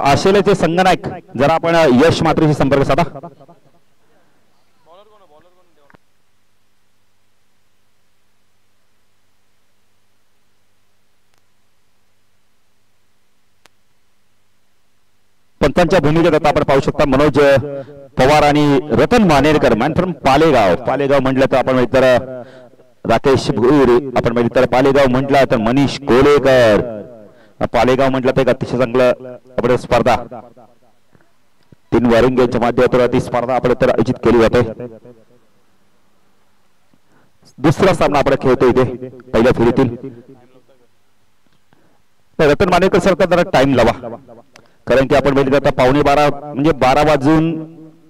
आशेलेचे संगनायक जरा आपण यश मात्रेशी संपर्क साधा. पंचांच्या भूमिकेत आता आपण पाहू शकता मनोज पवार आणि रतन मानेरकर मॅन फ्रॉम पालेगाव. पालेगाव म्हटलं तर आपण तर राकेश भोईर, आपण तर पालेगाव म्हटलं तर मनीष कोलेकर. पालेगाव म्हटलं तर एक अतिशय चांगलं आपण स्पर्धा 3 वारिंग्यांच्या माध्यमातून ती स्पर्धा आपण तर आयोजित केली जाते. दुसरा सामना आपण खेळतो इथे पहिल्या फेरीतील. रतन मानेरकर सर जरा टाइम लावा, कारण की आपण बघितलं आता 11:15 म्हणजे 12 वाजून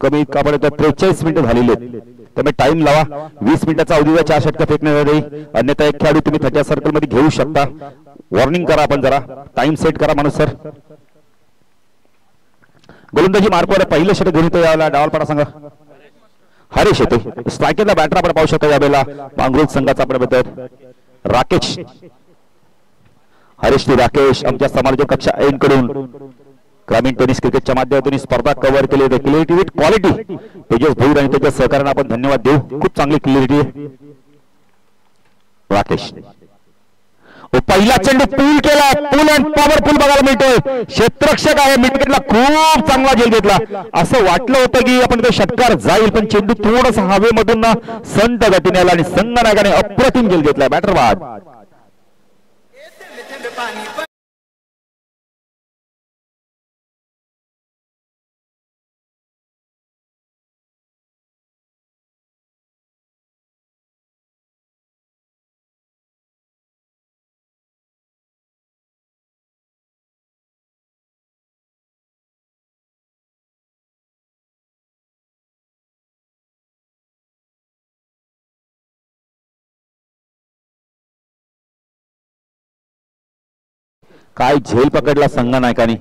कमीत आपण 43 मिनिटं झालेली आहेत. त्यामुळे टाइम लावा. 20 मिनिटाचा अवधीचा 4 षटका फेकण्यात येईल, अन्यथा एक खेळाडू तुम्ही 30 सर्कल मध्ये घेऊ शकता. वॉर्निंग करा, आपण जरा टाइम सेट करा माणूस सर. गोलंदाजी मार्कवर पहिलं षटक घेऊन येतो यावेळेला डावलपाडा संघ हरीश येतो. स्ट्रायकरला बॅटर आपण पाहू शकतो यावेळेला मांगरूळ संघाचा आपण बघतोय राकेश. हरीश राकेश आमच्या समालोचक कक्षा एन कडून ग्रामीण टेनिस क्रिकेटच्या माध्यमातून स्पर्धा कव्हर केली. Clarity with quality Tejas Bhoir आणि त्याच्या सहकार्याने आपण धन्यवाद देऊ. खूप चांगली क्लिअरिटी राकेश. पहिला चेंडू पूल केला, पूल अँड पॉवरफुल बघायला मिळतोय. क्षेत्ररक्षक आहे मिडविकेटला खूप चांगला झेल घेतला. असं वाटलं होतं की आपण ते षटकार जाईल, पण चेंडू थोडासा हवेमधून ना संत गतीने आला आणि संगनायकाने अप्रतिम झेल घेतला. बॅटर बाद. काय झेल पकडला संगनायकाने.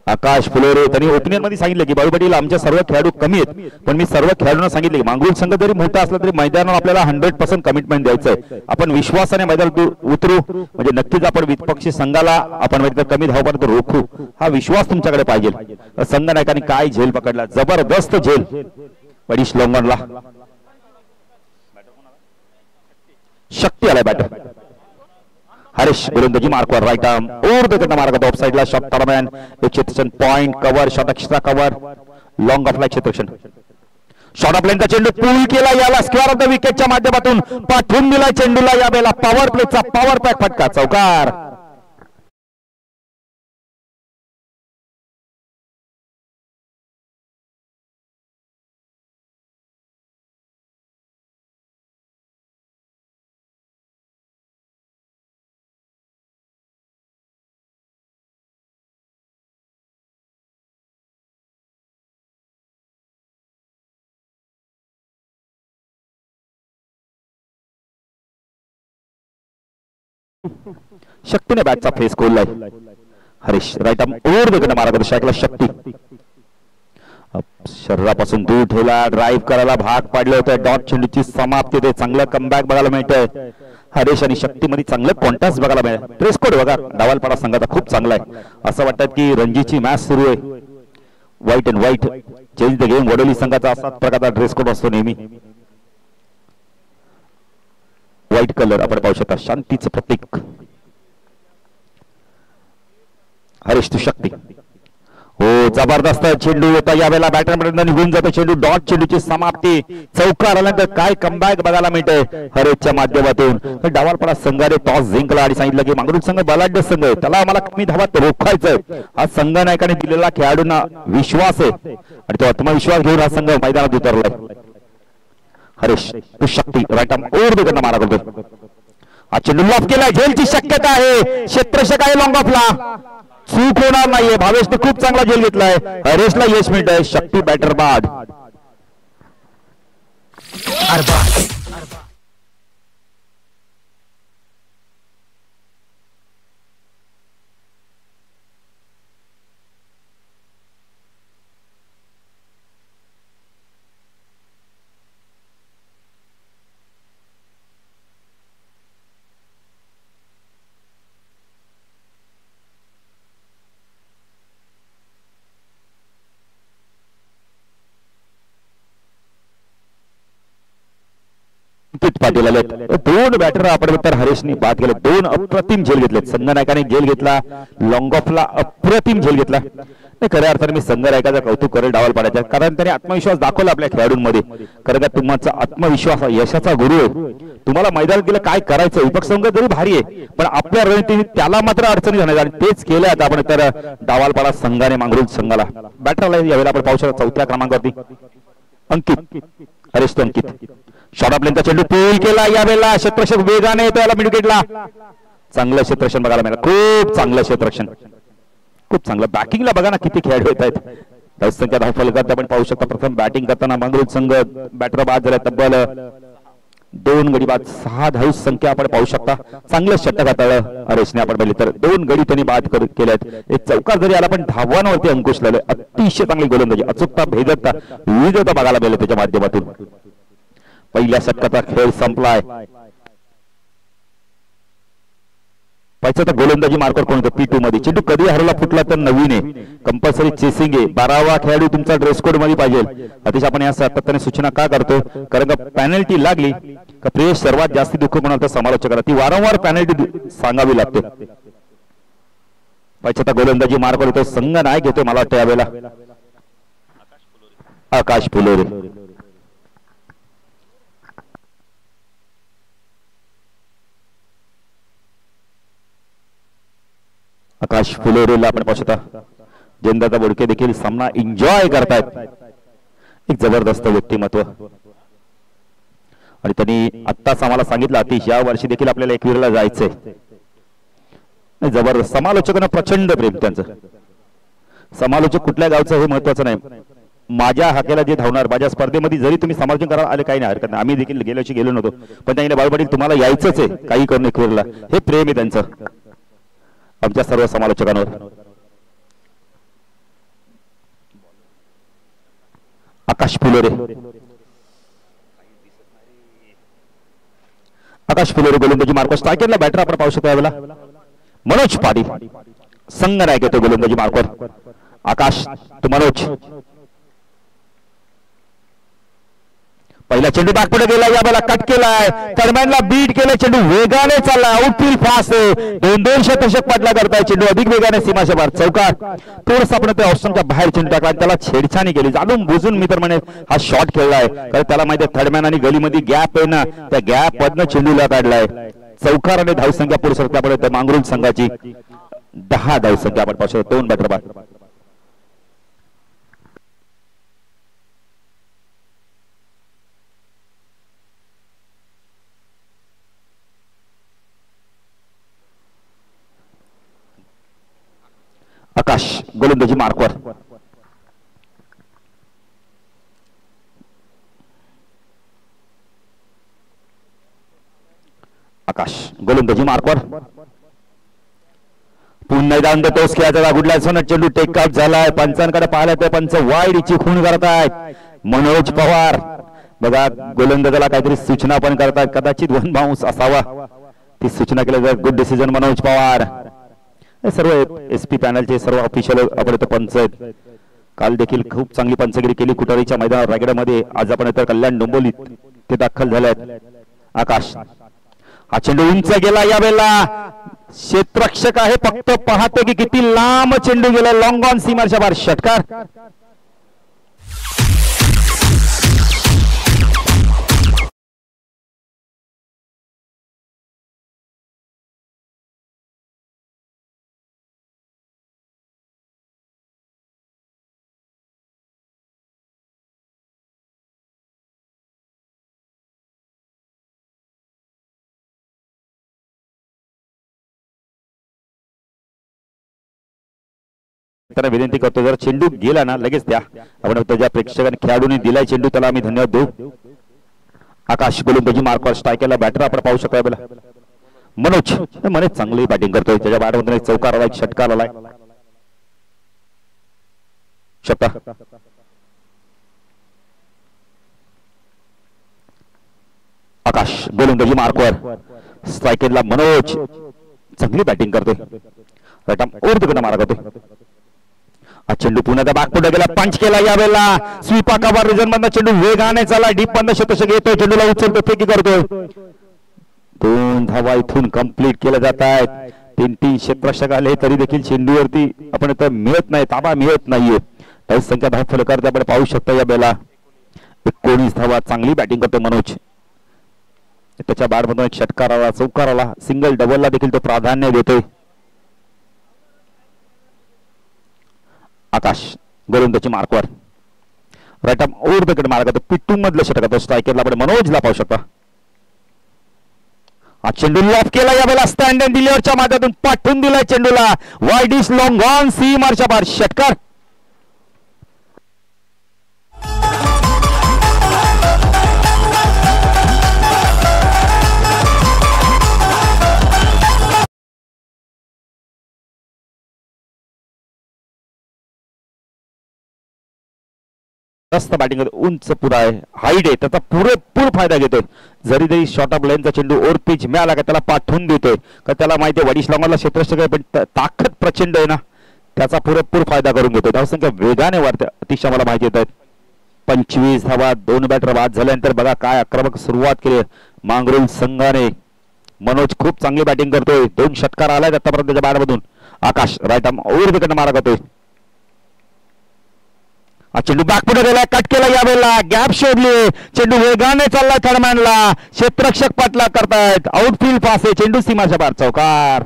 आकाश फुलोरे त्यांनी ओपिनियन मध्ये सांगितलं की बाळू पाटील आमच्या सर्व खेळाडू कमी आहेत, पण मी सर्व खेळाडूंना सांगितले की मांगरूळ संघ जरी मोठा असला तरी मैदानावर आपल्याला 100% कमिटमेंट द्यायचंय. आपण विश्वासाने मैदानात उतरू म्हणजे नक्कीच आपण विपक्षी संघाला आपण कमी धावपर्यंत रोखू, हा विश्वास तुमच्याकडे पाहिजे. संगनायकाने काय झेल पकडला, जबरदस्त झेल. पडीश लोंगणला शक्ती आलाय बॅटर. हरीश गोलंदाजी मार्कवर राईट आर्म ऊर्ध्वगती मार्गात ऑफ साइडला शॉट दरम्यान एक क्षेत्ररक्षण point cover shot extra cover long of light क्षेत्ररक्षण. शॉट ऑफ लाईनचा चेंडू पूल केला, याला स्क्वेअर ऑफ द विकेटच्या माध्यमातून पाठवून दिला चेंडूला. यावेळेला पॉवर प्लेचा पॉवर पॅक फटका चौकार. शक्तीने बॅटचा फेस खोललाय. हरीश राईट आर्म ऊर्ध्वगती मार्गात शॉटला शक्ती शरीरापासून दूर ठेवला, ड्राईव्ह करायला भाग पाडले होते. डॉट चेंडूची समाप्ती ते चांगलं कमबॅक बघायला मिळतंय. हरीश आणि शक्तीमध्ये चांगले कॉन्टॅक्ट बघायला मिळेल. ड्रेस कोड बघा डावलपाडा संघाचा खूप चांगला आहे. असं वाटतं की रणजीची मॅच सुरू आहे. White and white change the game. Vadoli संघाचा असाच प्रकारचा ड्रेस कोड असतो नेहमी. व्हाईट कलर आपण पाहू शकता शांतीचं प्रतीक. हरीश तू शक्ती हो जबरदस्त चेंडू होता. यावेळेला बॅटरपर्यंत निघून जातो चेंडू. डॉट चेंडूची समाप्ती चौकार आल्यानंतर काय कमबॅक बघायला मिळतंय हरीशच्या माध्यमातून. डावलपाडा संघाने टॉस जिंकला आणि सांगितलं की मांगरूळ संघ बलाढ्य संघ आहे, त्याला आम्हाला कमी धावात रोखायचंय. हा संघनायकाने दिलेला खेळाडूंना विश्वास आहे आणि तो आत्मविश्वास घेऊन हा संघ मैदानात उतरलाय. हरीश तू शक्ती राईट आर्म ऊर्ध्वगती मारा करतोय. हा चेंडू लॉफ केलाय, झेलची शक्यता आहे. क्षेत्ररक्षक आहे लॉंग ऑफला, चूक होणार नाहीये. भावेशने खूप चांगला झेल घेतलाय. हरीशला यश मिळतंय. शक्ती बॅटर बाद. अंकित पाटील आले. दोन बॅटर आपण तर हरेशनी बाद केले. दोन अप्रतिम झेल घेतले. संघनायकाने झेल घेतला, लॉंग ऑफला अप्रतिम झेल घेतला. खऱ्या अर्थाने मी संघनायकाचं कौतुक करेल डावल पाडायचा, कारण त्याने आत्मविश्वास दाखवला आपल्या खेळाडूंमध्ये. कारण का तुमचा आत्मविश्वास यशाचा गुरु आहे. तुम्हाला मैदानात गेलं काय करायचं, विपक्ष संघ जरी भारी आहे पण आपल्या रणनीतीने त्याला मात्र अडचणी झाल्या आणि तेच केलं आता आपण तर डावालपाडा संघाने मांगरूळ संघाला. बॅटरला यावेळेला आपण पाहू शकतो 4थ्या क्रमांकावरती अंकित, हरेश अंकित. शॉर्ट ऑफ लेनचा चेंडू पूल केला. यावेळेला क्षेत्ररक्षक वेगाने येतो याला मिडविकेटला. चांगलं क्षेत्ररक्षण बघायला मिळालं, खूप चांगलं क्षेत्ररक्षण, खूप चांगलं. बॅटिंगला बघा ना किती खेळाडू येत आहेत. धावसंख्या धावफलकात आपण पाहू शकता. प्रथम बॅटिंग करताना मांगरूळ संघ बॅटर बाद झाला. तब्बल 2 गडी बाद, 6 धाव संख्या आपण पाहू शकता. चांगलं षटक हाताळलं हरेशने आपण पाहिले तर. 2 गडी त्यांनी बाद केल्यात. एक चौकार जरी आला पण धावांवरती अंकुश लावले. अतिशय चांगली गोलंदाजी, अचूकता, भेदकता, विविधता बघायला मिळाली त्याच्या माध्यमातून. पहिल्या षटकाचा खेळ संपलाय. पाहिजे गोलंदाजी मार्कर कोण होतं P2 मध्ये. चेंडू कधी हरवला फुटला तर नवीन आहे, कंपल्सरी चेसिंग आहे. 12वा खेळाडू तुमचा ड्रेस कोड मध्ये पाहिजे. अतिशय आपण या सातत्याने सूचना का करतो, कारण का पॅनल्टी लागली का प्रेस सर्वात जास्त दुःख कोणाला समालोचकाला ती वारंवार पॅनल्टी सांगावी लागते. पाहिजे गोलंदाजी मार्कर होतो. संघ नाही घेतोय मला वाटतं यावेळेला आकाश फुलोरे. आकाश फुलोरेला आपण पाहू शकता. जयंतदादा बोडके देखील सामना एन्जॉय करतायत. एक जबरदस्त व्यक्तिमत्व आणि त्यांनी आत्ताच आम्हाला सांगितलं अतिश या वर्षी देखील आपल्याला एकविरला जायचंय. जबरदस्त. समालोचकांना प्रचंड प्रेम त्यांचं. समालोचक कुठल्या गावचं हे महत्वाचं नाही. माझ्या हाकेला जे धावणार, माझ्या स्पर्धेमध्ये जरी तुम्ही समालोचन करायला आले काही नाही हरकत नाही. आम्ही देखील गेल्याशी गेलो नव्हतो पण त्यांनी बाळपाटील तुम्हाला यायचंच आहे काही करून एकविरला, हे प्रेम आहे त्यांचं आमच्या सर्व समालोचकांवर. आकाश फुलोरे, आकाश फुलोरे गोलंदाजी मार्कवर. स्ट्रायकरला बॅटर आपण पाहू शकतो यावेळेला मनोज पाटील. संघ नायक येतो गोलंदाजी मार्कवर. आकाश तू मनोज. पहिला चेंडू बॅक पुढे गेला, यावेळेला कट केलाय, थर्डमॅनला बीट केलं, चेंडू वेगाने चालला, आउटफील्ड फास्ट. 2 शतक पडला करताय. चेंडू अधिक वेगाने सीमाच्या बाहेर चौकार. थोडस आपण त्या ऑप्शनच्या बाहेर चेंडू टाकला, त्याला छेडछाणी केली. जाणून बुजून मी तर म्हणे हा शॉट खेळलाय, कारण त्याला माहिती आहे थर्डमॅन आणि गलीमध्ये गॅप आहे ना, त्या गॅप मधनं चेंडूला काढलाय. चौकार आणि धावसंख्या पुढे सरकल्यामुळे मांगरूळ संघाची 10 धावसंख्या आपण पाहू शकतो. 2 बॅटर बाद. आकाश गोलंदाजी मार्कवर. आकाश गोलंदाजी मार्कवर. पुन्हा एकदा टोस खेळायचा गुडला सोना. चेंडू टेक आउट झालाय. पंचांकडे पाहिलं तर पंच वाईडची खून करतायत. मनोज पवार बघा गोलंदाजाला काहीतरी सूचना पण करतायत. कदाचित 1 बाउन्स असावा, ती सूचना केली. Good decision Manoj Pawar. सर्व SP पॅनलचे सर्व ऑफिशियल आपण इथं पंच आहेत. काल देखील खूप चांगली पंचगिरी केली कुटारीच्या मैदानावर रायगडमध्ये. आज आपण इथं कल्याण डोंबिवलीत ते दाखल झाले आहेत. आकाश हा चेंडू उंच गेला. यावेळेला क्षेत्ररक्षक आहे, फक्त पाहतो की किती लांब चेंडू गेला. लॉंग ऑन सीमाच्या बाहेर षटकार. त्यांना विनंती करतो जर चेंडू गेला ना लगेच द्या. आपण त्याच्या प्रेक्षकांनी खेळाडूंनी दिलाय चेंडू, त्याला आम्ही धन्यवाद देऊ. आकाश गोलंदाजी मार्कवर. स्ट्रायकरला बॅटर आपण पाहू शकतो यावेळेला मनोज. मनोज चांगली बॅटिंग करतोय. त्याच्या बॅटमधून चौकार आलाय, षटकार आलाय. षटकार. आकाश गोलंदाजी मार्कवर. स्ट्रायकरला मनोज चांगली बॅटिंग करतोय. मारा करतोय. हा चेंडू पुन्हा बॅक पुढे गेला, पंच केला यावेळेला स्वीपा कव्हर रिजन मधला चेंडू वेगाने चालला, डीप मधनं शतक येतोय, चेंडूला उचलतो, फेकी करतोय. 2 धावा इथून कंप्लीट केल्या जात आहेत. 3 क्षेत्ररक्षक आले तरी देखील चेंडूवरती आपण आता मिळत नाही, ताबा मिळत नाहीये. त्याची संख्या 10 फलकात आपण पाहू शकता. या बेला 19 धावा, चांगली बॅटिंग करतोय मनोज. त्याच्या बॅटमधून एक षटकाराला, चौकाराला, सिंगल डबलला देखील तो प्राधान्य देतोय. आकाश गोलंदाजी मार्कवर right arm over the wicket mark, पिट्टू मधलं षटक स्ट्रायकरला आपण मनोजला पाहू शकता. हा चेंडू लॉफ केला यावेळेला, स्टँड अँड डिलिव्हरच्या माध्यमातून पाठवून दिलाय चेंडूला, वाईड इज लॉंग ऑन सी मार्च्या बाहेर षटकार. बॅटिंग उंच पुरा आहे, हाईट आहे, त्याचा पुरेपूर फायदा घेतोय. जरी शॉर्ट ऑफ लाईनचा चेंडू ओव्हर पिच मिळाला का त्याला पाठवून देतोय, का त्याला माहिती आहे वडिश लांबला क्षेत्ररक्षक आहे, पण ताकद प्रचंड आहे ना, त्याचा पुरेपूर फायदा करून घेतोय. धावसंख्या वेगाने वाढते, अतिशय मला माहिती येत आहेत. 25 धावा, 2 बॅटर बाद झाल्यानंतर बघा काय आक्रमक सुरुवात केली मांगरुळ संघाने. मनोज खूप चांगली बॅटिंग करतोय, 2 षटकार आलाय आतापर्यंत त्याच्या बॅटमधून. आकाश राईट आर्म ओव्हर विकेट मारा करतोय. चेंडू बॅक पुढे गेला, कट केला यावेळेला, गॅप शोधली, चेंडू वेगाने चालला थर्डमॅनला, क्षेत्ररक्षक पाठला करतायत, आउटफील्ड पास आहे, चेंडू सीमाच्या बाहेर चौकार.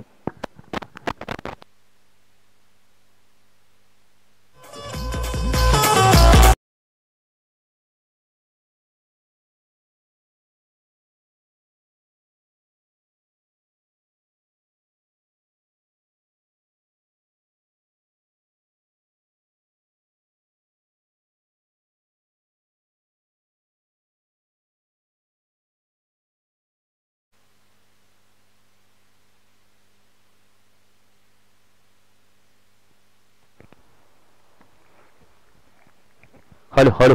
हॅलो हॅलो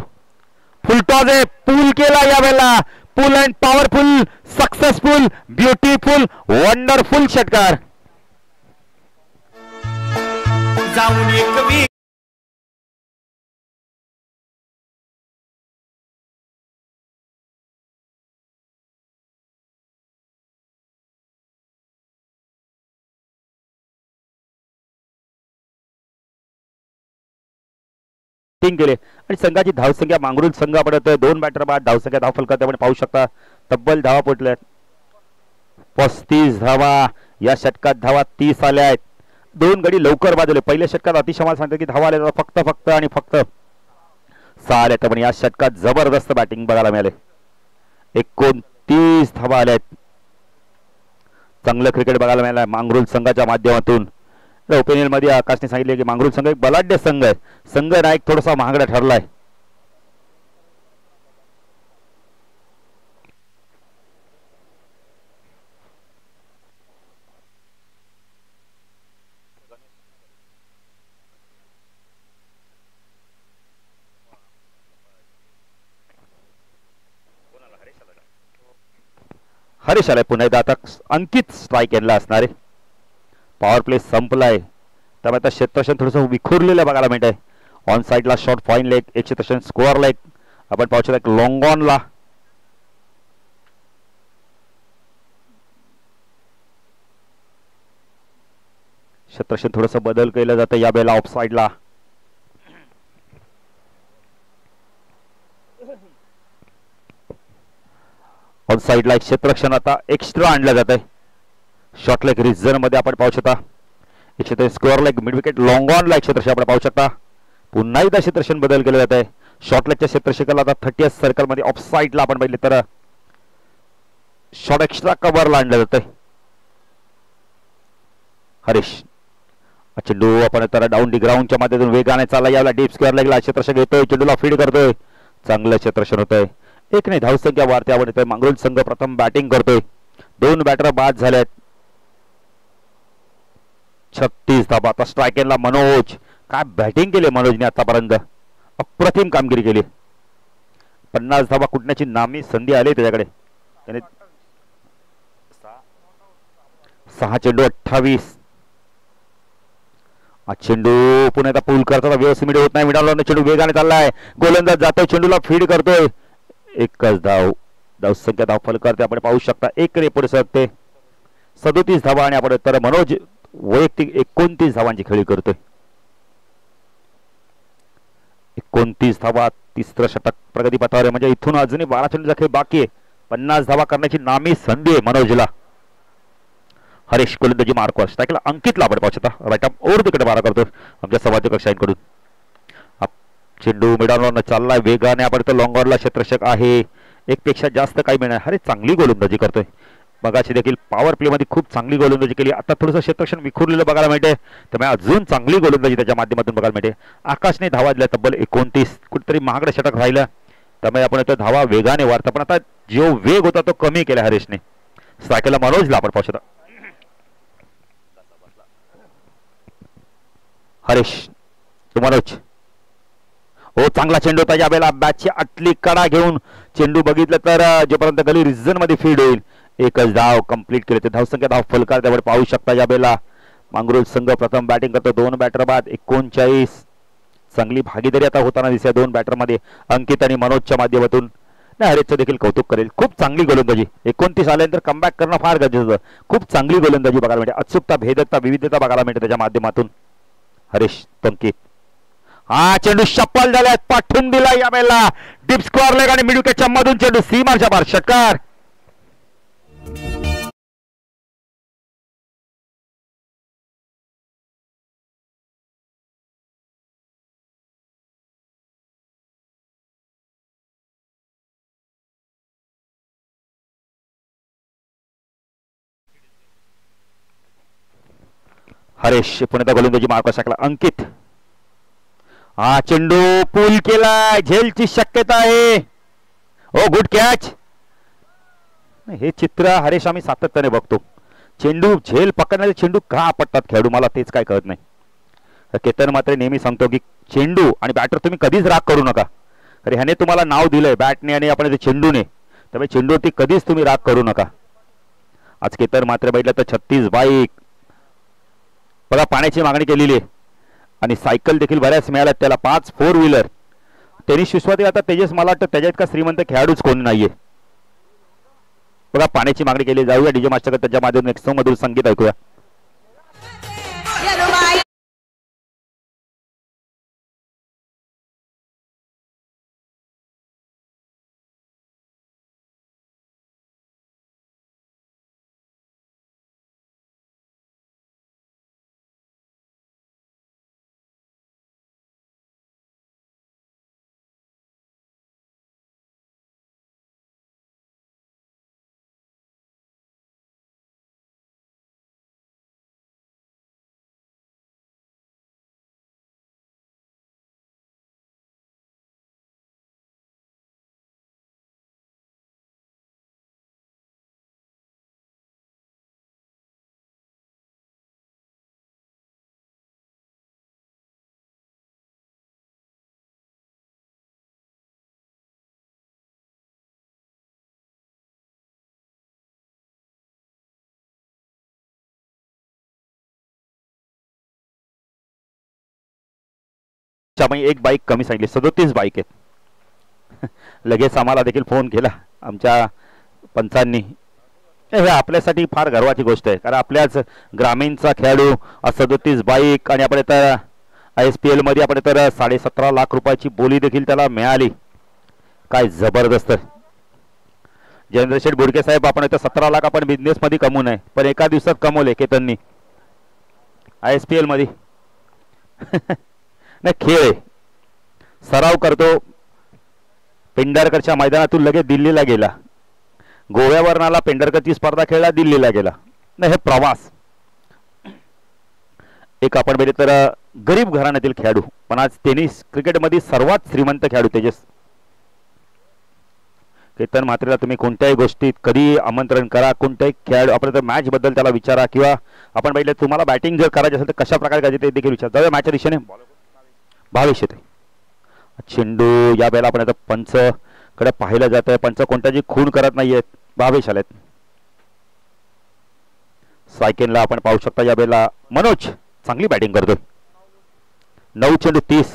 फुल टॉस आहे, पूल केला यावेळेला, pull and powerful, successful, beautiful, wonderful षटकार. जाऊन एक केले आणि संघाची धावसंख्या मांगरुळ संघ पडत 2 बॅटर बाद, धावसंख्या धाव फलकात आपण पाहू शकता. तब्बल धावा पोटल्यात 35 धावा, या षटकात धावा 30 आल्या आहेत. 2 गडी लवकर बाजूले. पहिल्या षटकात अतिशय मला सांगतो की धावा आल्या फक्त आणि फक्त 6 आल्या, पण या षटकात जबरदस्त बॅटिंग बघायला मिळाले. 29 धावा आल्या आहेत. चांगलं क्रिकेट बघायला मिळालं मांगरुळ संघाच्या माध्यमातून. ओपिनियन मध्ये आकाशने सांगितले की मांगरुळ संघ एक बलाढ्य संघ आहे, संघ नायक थोडासा महागडा ठरलाय. हरीश आलाय पुन्हा एकदा, आता अंकित स्ट्राईक यांना असणारे. पॉवर प्ले संपलाय, त्यामुळे आता क्षेत्ररक्षण थोडंसं विखुरलेलं बघायला मिळत आहे. ऑन साईडला शॉर्ट फाईन लेग, एक क्षेत्ररक्षण स्कोअर लेग आपण पाहू शकता. एक लॉंग ऑनला क्षेत्ररक्षण थोडंसं बदल केलं जातं या वेळेला. ऑफ साईडला ऑन साईडला एक क्षेत्ररक्षण आता एक्स्ट्रा आणलं जात आहे. शॉर्ट लेग रिझन मध्ये आपण पाहू शकता. एक क्षेत्र square leg mid wicket long on ला एक क्षेत्ररक्षण आपण पाहू शकता. पुन्हा एकदा क्षेत्ररक्षण बदल केलं जात आहे. शॉर्ट लेगच्या क्षेत्ररक्षकाला आता 30th सर्कल मध्ये ऑफ साईडला आपण पाहिले तर शॉर्ट एक्स्ट्रा कव्हरला आणलं जात आहे. हरीश चेंडू आपण तर डाऊन डी ग्राउंडच्या माध्यमातून वेगाने चालला याला, डीप स्क्वेअर लेगला क्षेत्ररक्षक येतोय, चेंडूला फीड करतोय, चांगलं क्षेत्ररक्षण होतंय. एक नाही धावसंख्या वाढते आपण येतोय. मांगरुळ संघ प्रथम बॅटिंग करतोय, 2 बॅटर बाद झालेत. 36 धावा. आता स्ट्रायकरला मनोज, काय बॅटिंग केली मनोजने आतापर्यंत, अप्रतिम कामगिरी केली. 50 धावा कुटण्याची नामी संधी आली त्याच्याकडे. त्याने 6 चेंडू 28. हा चेंडू पुन्हा एकदा पूल करताना व्यवस्थित होत नाही. मिडाला चेंडू वेगाने चाललाय. गोलंदाज जातोय, चेंडूला फीड करतोय. एकच धाव. धावसंख्या धाव फलक आपण पाहू शकता. एक रे पुढे सरकते. 37 धावा आणि आपण तर मनोज वैयक्तिक 29 धावांची खेळी करतोय. 29 धावा, तिसरं षटक प्रगतीपथावर. म्हणजे इथून अजूनही 12 चेंडूचा खेळ बाकी आहे. 50 धावा करण्याची नामी संधी आहे मनोजला. हरीश गोलंदाजी मार्कवर स्ट्राईकला अंकितला आपण पाहू शकता. राईट आर्म ओव्हर तिकडे मारा करतो आमच्या संवादक कक्षांकडून. चेंडू मिडानवर चाललाय वेगाने. आपण तर लॉंगॉनला क्षेत्ररक्षक आहे. एक पेक्षा जास्त काही मिळणार. अरे चांगली गोलंदाजी करतोय. मगाशी देखील पॉवर प्ले मध्ये खूप चांगली गोलंदाजी केली. आता थोडंसं क्षेत्ररक्षण विखुरलेलं बघायला मिळते. त्यामुळे अजून चांगली गोलंदाजी त्याच्या माध्यमातून बघायला मिळते. आकाशने धावा दिल्या तब्बल 29. कुठेतरी महागडे षटक राहिलं. त्यामुळे आपण तो धावा वेगाने वाढता. पण आता जो वेग होता तो कमी केला हरीशने. स्ट्राईकला मनोजला आपण पाहू शकता. हरीश मनोज. हो चांगला चेंडू होता यावेळेला. बॅटची आतली कडा घेऊन चेंडू बघितलं तर जोपर्यंत गली रिझन मध्ये फीड होईल. एकच धाव कंप्लीट केले. धावसंख्या धाव फलकार त्यावर पाहू शकता. यावेळेला मांगरूळ संघ प्रथम बॅटिंग करतो. 2 बॅटर बाद 39. चांगली भागीदारी आता होताना दिसते 2 बॅटर मध्ये अंकित आणि मनोजच्या माध्यमातून. नाही हरीशचं देखील कौतुक करेल. खूप चांगली गोलंदाजी. 29 आल्यानंतर कमबॅक करणं फार गरजेचं होतं. खूप चांगली गोलंदाजी बघायला मिळते. अचूकता, भेदकता, विविधता बघायला मिळते त्याच्या माध्यमातून. हरीश तंकित. हा चेंडू शप्पल झाल्यात. पाठवून दिला यावेळेला डीप स्क्वेअर लेग आणि मिडविकेटच्या मधून चेंडू सीमाच्या बाहेर. षटकार. हरीश पुणे गोलंदाजी मार्क शकला. अंकित. हा चेंडू पूल केलाय. झेलची शक्यता आहे. ओ गुड कॅच. हे चित्र हरीश आम्ही सातत्याने बघतो. चेंडू झेल पकडण्याचे चेंडू का आपटतात खेळाडू, मला तेच काय कळत नाही. केतन मात्र नेहमी सांगतो की चेंडू आणि बॅटर तुम्ही कधीच राग करू नका. अरे ह्याने तुम्हाला नाव दिलंय बॅटने आणि आपण चेंडूने. त्यामुळे चेंडूवरती कधीच तुम्ही राग करू नका. आज केतन मात्र बघितलं तर 36 बाईक बघा पाण्याची मागणी केलेली आहे. आणि सायकल देखील बऱ्याच मिळाल्यात त्याला. 5 4 व्हीलर. टेनिस विश्वात आता तेजस मला वाटतं त्याच्या इतका श्रीमंत खेळाडूच कोणी नाहीये. बघा पाण्याची मागणी केली. जाऊया डीजे मास्टर त्याच्या माध्यमातून एक सुमधुर संगीत ऐकूया. एक बाईक कमी सांगितली. 37 बाईक आहेत. लगेच आम्हाला देखील फोन केला आमच्या पंचांनी. हे आपल्यासाठी फार गर्वाची गोष्ट आहे. कारण आपल्याच ग्रामीणचा खेळाडू 37 बाईक आणि आपण तर ISPL मध्ये आपण तर 17.5 लाख रुपयाची बोली देखील त्याला मिळाली. काय जबरदस्त. जयेंद्रशेठ बोडके साहेब आपण तर 17 लाख आपण बिझनेस मध्ये कमवू नये पण एका दिवसात कमवले केतननी ISPL मध्ये. नाही खेळ सराव करतो. पेंढारकरच्या मैदानातून लगेच दिल्लीला गेला. गोव्यावरून आला. पेंढारकरची स्पर्धा खेळला. दिल्लीला गेला. नाही हे प्रवास. एक आपण बघितलं तर गरीब घराण्यातील खेळाडू पण आज टेनिस क्रिकेटमध्ये सर्वात श्रीमंत खेळाडू तेजस. केतन म्हात्रेला तुम्ही कोणत्याही गोष्टीत कधी आमंत्रण करा. कोणत्याही खेळाडू आपण तर मॅच बद्दल त्याला विचारा किंवा आपण बघितलं तुम्हाला बॅटिंग जर करायची असेल तर कशा प्रकारे करायचे ते देखील विचार. जाऊया मॅचच्या दिशेने. भावेश येते. चेंडू या वेळेला आपण आता पंच कडे पाहिलं जात आहे. पंच कोणत्याची खून करत नाहीयेत. भावेश आलेत. सायकेनला आपण पाहू शकता. या वेळेला मनोज चांगली बॅटिंग करतोय. 9 चेंडू 30.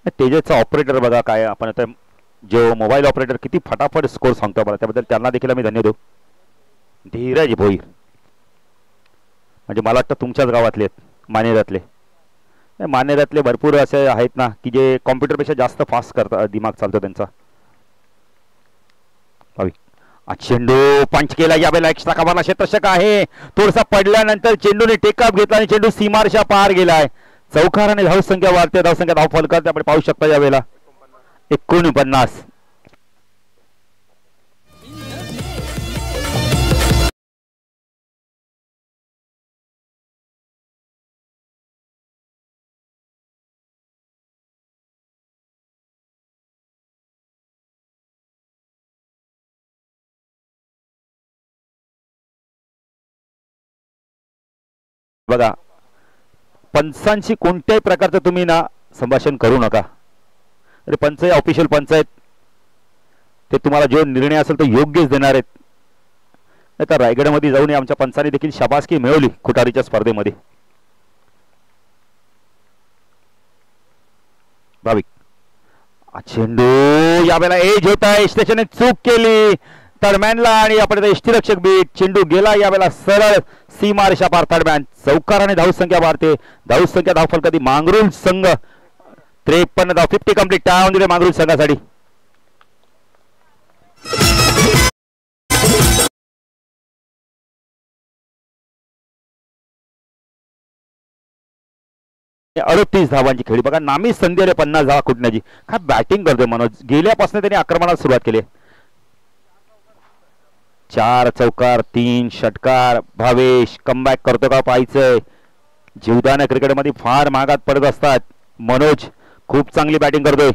तेजसचा ऑपरेटर बघा काय आपण आता जो मोबाईल ऑपरेटर किती फटाफट स्कोर सांगतो मला, त्याबद्दल त्यांना देखील आम्ही धन्यवाद देऊ. धीरज भोईर म्हणजे मला वाटतं तुमच्याच गावातले आहेत, मानेरातले. मानेरातले भरपूर असे आहेत ना की जे कॉम्प्युटरपेक्षा जास्त फास्ट करतात, दिमाग चालतो त्यांचा. चेंडू पंच केला, यावेळेला एक्स्ट्रा कव्हरला क्षेत्ररक्षक आहे, थोडासा पडल्यानंतर चेंडूने टेकअप घेतला आणि चेंडू सीमारेषा पार गेलाय. चौकाराने धावसंख्या वाढते, धावसंख्या धाव फलकात आपण पाहू शकता यावेळेला 49. बघा पंचांशी कोणत्याही प्रकारचं तुम्ही ना संभाषण करू नका. अरे पंच ऑफिशियल पंच आहेत, ते तुम्हाला जो निर्णय असेल तो योग्यच देणार आहेत. आता रायगडमध्ये जाऊन आमच्या पंचांनी देखील शाबासकी मिळवली खुटारीच्या स्पर्धेमध्ये. भाविक चेंडू यावेळेला एज होत आहे, स्टेशनने चूक केली थर्डमॅनला आणि आपण यष्टीरक्षक बीट. चेंडू गेला यावेळेला सरळ सीमारेषा पार. थर्डमॅन चौकाराने धावसंख्या वाढते, धावसंख्या धावफलकादी मांगरूळ संघ 53 धाव. 50 कंप्लीट टाळून दिले मांगरूळ संघासाठी. अडतीस धावांची खेळी बघा, नामी संधी आले 50 धावा कुटण्याची. काय बॅटिंग करतोय मनोज, गेल्यापासून त्यांनी आक्रमणाला सुरुवात केली. 4 चौकार 3 षटकार. भावेश कमबॅक करतो का पाहायचंय. जीवदान क्रिकेटमध्ये फार मागात पडत असतात. मनोज खूप चांगली बॅटिंग करतोय.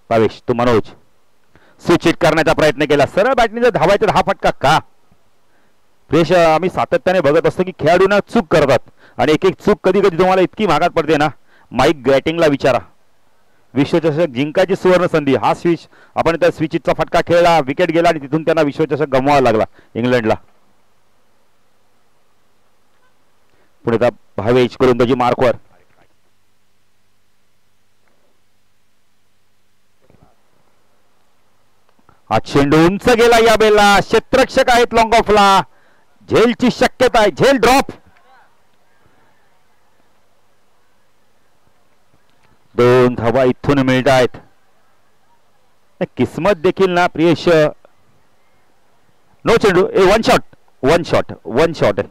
भावेश तू मनोज स्विच करण्याचा प्रयत्न केला, सरळ बॅटिंग धावायचा हा फटका का. प्रेश आम्ही सातत्याने बघत असतो की खेळाडूंना चूक करतात आणि एक एक चूक कधी कधी तुम्हाला इतकी महागात पडते ना. माईक गॅटिंगला विचारा, विश्वचषक जिंकायची सुवर्ण संधी, हा स्विच आपण त्या स्विचचा फटका खेळला, विकेट गेला आणि तिथून त्यांना विश्वचषक गमवावा लागला इंग्लंडला. पुढे भावेश करून त्याची मार्कवर. हा चेंडू उंच गेला, या बेलला क्षेत्ररक्षक आहेत लॉंग ऑफला, झेलची शक्यता आहे, झेल ड्रॉप. 2 धावा इथून मिळत आहेत. किस्मत देखील ना प्रियश. नो चेंडू, वन शॉट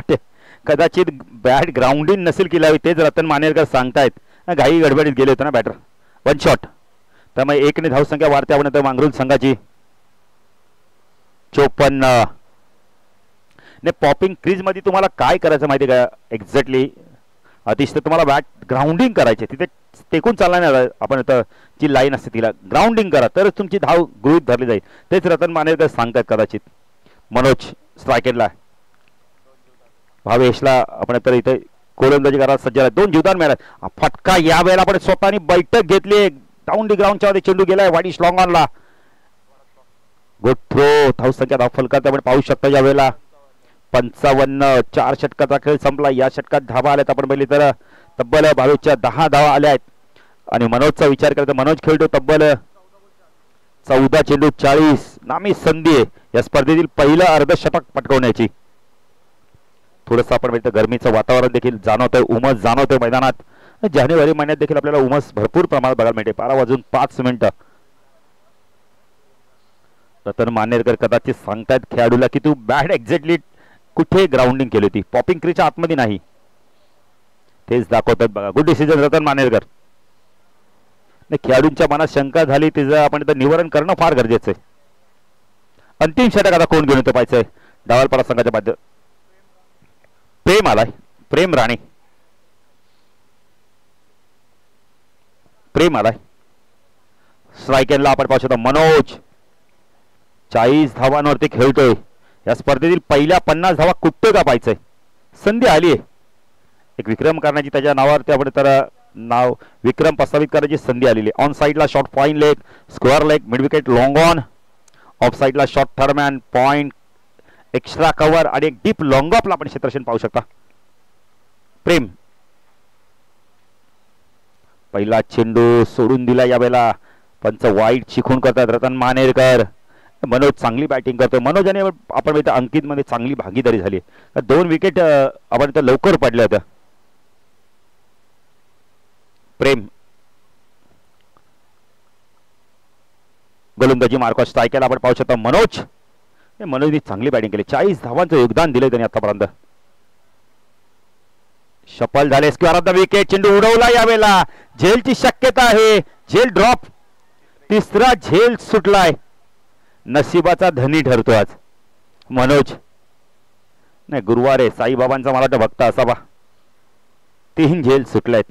आहे. कदाचित बॅट ग्राउंडिंग नसेल केला, तेच रतन मानेरकर सांगतायत. घाई गडबडीत गेले होते ना बॅटर. 1 शॉट, त्यामुळे 1 ने धावसंख्या वाढते आपण मांगरूळ संघाची. 54 ने पॉपिंग क्रीज मध्ये तुम्हाला काय करायचं माहिती का एक्झॅक्टली अतिश, तर तुम्हाला बॅट ग्राउंडिंग करायचे, तिथे टेकून चालणार नाही. आपण जी लाईन असते तिला ग्राउंडिंग करा तरच तुमची धाव गृहीत धरली जाईल. तेच रतन मानेरकर सांगतात कदाचित. मनोज स्ट्रायकेटला, भावेशला आपण तर इथे गोलंदाजी करायला सज्ज आहे. 2 जीवदान मिळाला. फटका या वेळेला आपण स्वतःनी बैठक घेतली, डाऊन दी ग्राउंडच्या मध्ये चेंडू गेलाय वाडी लॉंग ऑनला. गुड थ्रो, धावसंख्या धाव फलकात आपण पाहू शकता या वेळेला 55. 4 षटकाचा खेळ संपला. या षटकात धावा आल्यात आपण पाहिली तर तब्बल भावेशच्या 10 धावा आल्या आहेत. आणि मनोजचा विचार करता मनोज खेळतो तब्बल 14 चेंडू 40. नामी संधी आहे या स्पर्धेतील पहिलं अर्धशतक पटकवण्याची. थोडंसं आपण पाहिलं गरमीचं वातावरण देखील जाणवतंय, उमस जाणवतंय मैदानात. जानेवारी महिन्यात देखील आपल्याला उमस भरपूर प्रमाणात बघायला मिळते. 12:05 रतन मानेरकर कदाचित सांगतायत खेळाडूला की तू बॅट एक्झॅक्टली कुठे ग्राउंडिंग केली होती, पॉपिंग क्रीजच्या आतमध्ये नाही, तेच दाखवतात बघा. Good decision Ratan Manerkar. खेळाडूंच्या मनात शंका झाली, तिचं आपण निवारण करणं फार गरजेचं आहे. अंतिम षटक आता कोण घेऊन येतो पाहायचंय. डावलपाडा संघाच्या बाजू प्रेम आलाय, प्रेम राणे. स्ट्रायकेनला आपण पाहू शकतो मनोज 40 धावांवरती खेळतोय. या स्पर्धेतील पहिल्या 50 धावा कुठे का पाहायचंय. संधी आली आहे एक विक्रम करण्याची, त्याच्या नावावरती आपण तर नाव विक्रम प्रस्तावित करायची संधी आलेली. ऑन साइडला shot point leg, square leg, mid wicket long on. Off साइडला shot third man point, extra cover आणि एक डीप लॉंग ऑफला आपण क्षेत्ररक्षण पाहू शकता. प्रेम पहिला चेंडू सोडून दिला यावेळेला. पंच वाईट शिकून करतात रतन मानेरकर. मनोज चांगली बॅटिंग करतो. मनोज आणि आपण इथं अंकित मध्ये चांगली भागीदारी झाली. 2 विकेट आपण इथं लवकर पडल्या होत्या. प्रेम गोलंदाजी मार्क स्ट्राईक केला आपण पाहू शकता. मनोजने चांगली बॅटिंग केली. 40 धावांचं योगदान दिलंय त्यांनी आतापर्यंत. सफल झाले. Square wicket. चेंडू उडवला यावेळेला. झेलची शक्यता आहे. झेल ड्रॉप. तिसरा झेल सुटलाय. नशिबाचा धनी ठरतो आज मनोज. नाही गुरुवार आहे. साईबाबांचा मला वाटतं भक्त असावा. 3 झेल सुटलेत.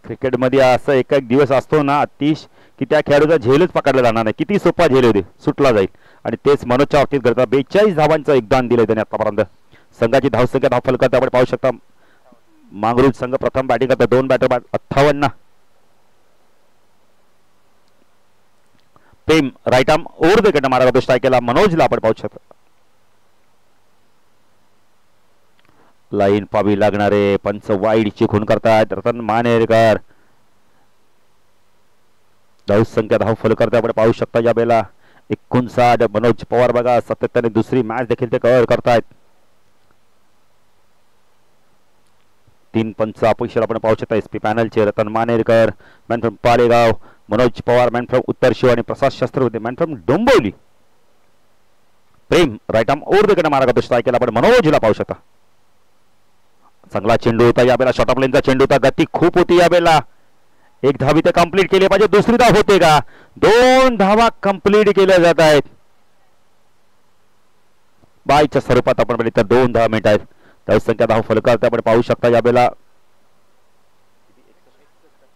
क्रिकेटमध्ये असं एक दिवस असतो ना अतिश की त्या खेळाडूचा झेलच पकडला जाणार नाही. किती सोपा झेल होते सुटला जाईल. आणि तेच मनोजच्या बाबतीत करता. 42 धावांचं योगदान दिलंय त्याने आतापर्यंत. संघाची धावसंख्या धावफल करता आपण पाहू शकता. मांगरूळ संघ प्रथम बॅटिंग करता. 2 batter 58. Prem right arm over the wicket मारा स्ट्राईक केला. मनोजला आपण पाहू शकता. लाईन पावी लागणारे. पंच वाईड चिखून करतात रतन मानेरकर. धावसंख्या धावफल करता आपण पाहू शकता या वेळेला 59. मनोज पवार बघा सातत्याने दुसरी मॅच देखील ते कव्हर करतायत. 3 पंच अपेक्षा आपण पाहू शकता. एसपी पॅनलचे Ratan Manerkar man from Palegaon. Manoj Pawar man from Uttar Shiv आणि Prasad Shastravate man from Dombivli. Prem right arm over the wicket मारा स्ट्राईक केला आपण मनोजला पाहू शकता. चांगला चेंडू होता यावेळेला. शॉर्ट ऑफ लेनचा चेंडू होता. गती खूप होती यावेळेला. 1 धाव इथे कंप्लीट केली पाहिजे. दुसरी धाव होते का? 2 धावा कंप्लीट केल्या जात आहेत. बायच्या स्वरूपात आपण बघितलं तर 2 धावा मिळत आहेत. धावसंख्या धाव फलकात आपण पाहू शकता यावेळेला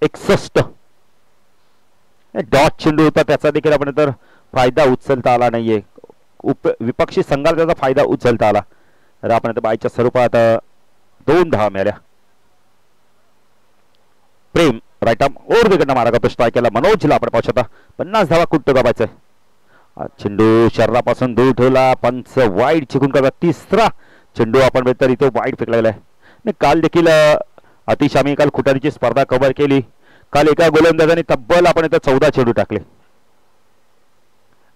61. डॉट चेंडू होता त्याचा देखील आपण तर फायदा उचलता आला नाहीये. विपक्षी संघाला त्याचा फायदा उचलता आला. तर आपण बायच्या स्वरूपात 2 धावा मिळाल्या. Prem right arm over the wicket मारा स्ट्राईक केला. मनोजला आपण पाहू शकता. 50 धावा कुठं दाबायचंय. चेंडू शरीरापासून दूर ठेवला. पंच वाईड चिकून करतात. तिसरा चेंडू आपण तर इथे वाईड फेकलेला आहे. काल देखील अतिश आम्ही काल खुटारीची स्पर्धा कव्हर केली. काल एका गोलंदाजाने तब्बल आपण इथं 14 चेंडू टाकले.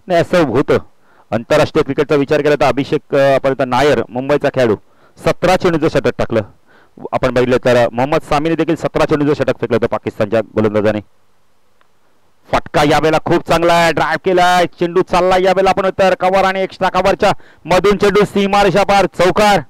नाही असं होतं. आंतरराष्ट्रीय क्रिकेटचा विचार केला तर अभिषेक आपण नायर मुंबईचा खेळाडू 17 चेंडूचं षटक टाकलं. आपण बघितलं तर मोहम्मद सामीने देखील 17 चेंडूचं षटक फेकलं होतं पाकिस्तानच्या गोलंदाजाने. फटका यावेळेला खूप चांगला आहे. ड्राईव्ह केलाय. चेंडू चालला यावेळेला आपण तर कव्हर आणि एक्स्ट्रा कव्हरच्या मधून चेंडू सीमारेषा पार चौकार.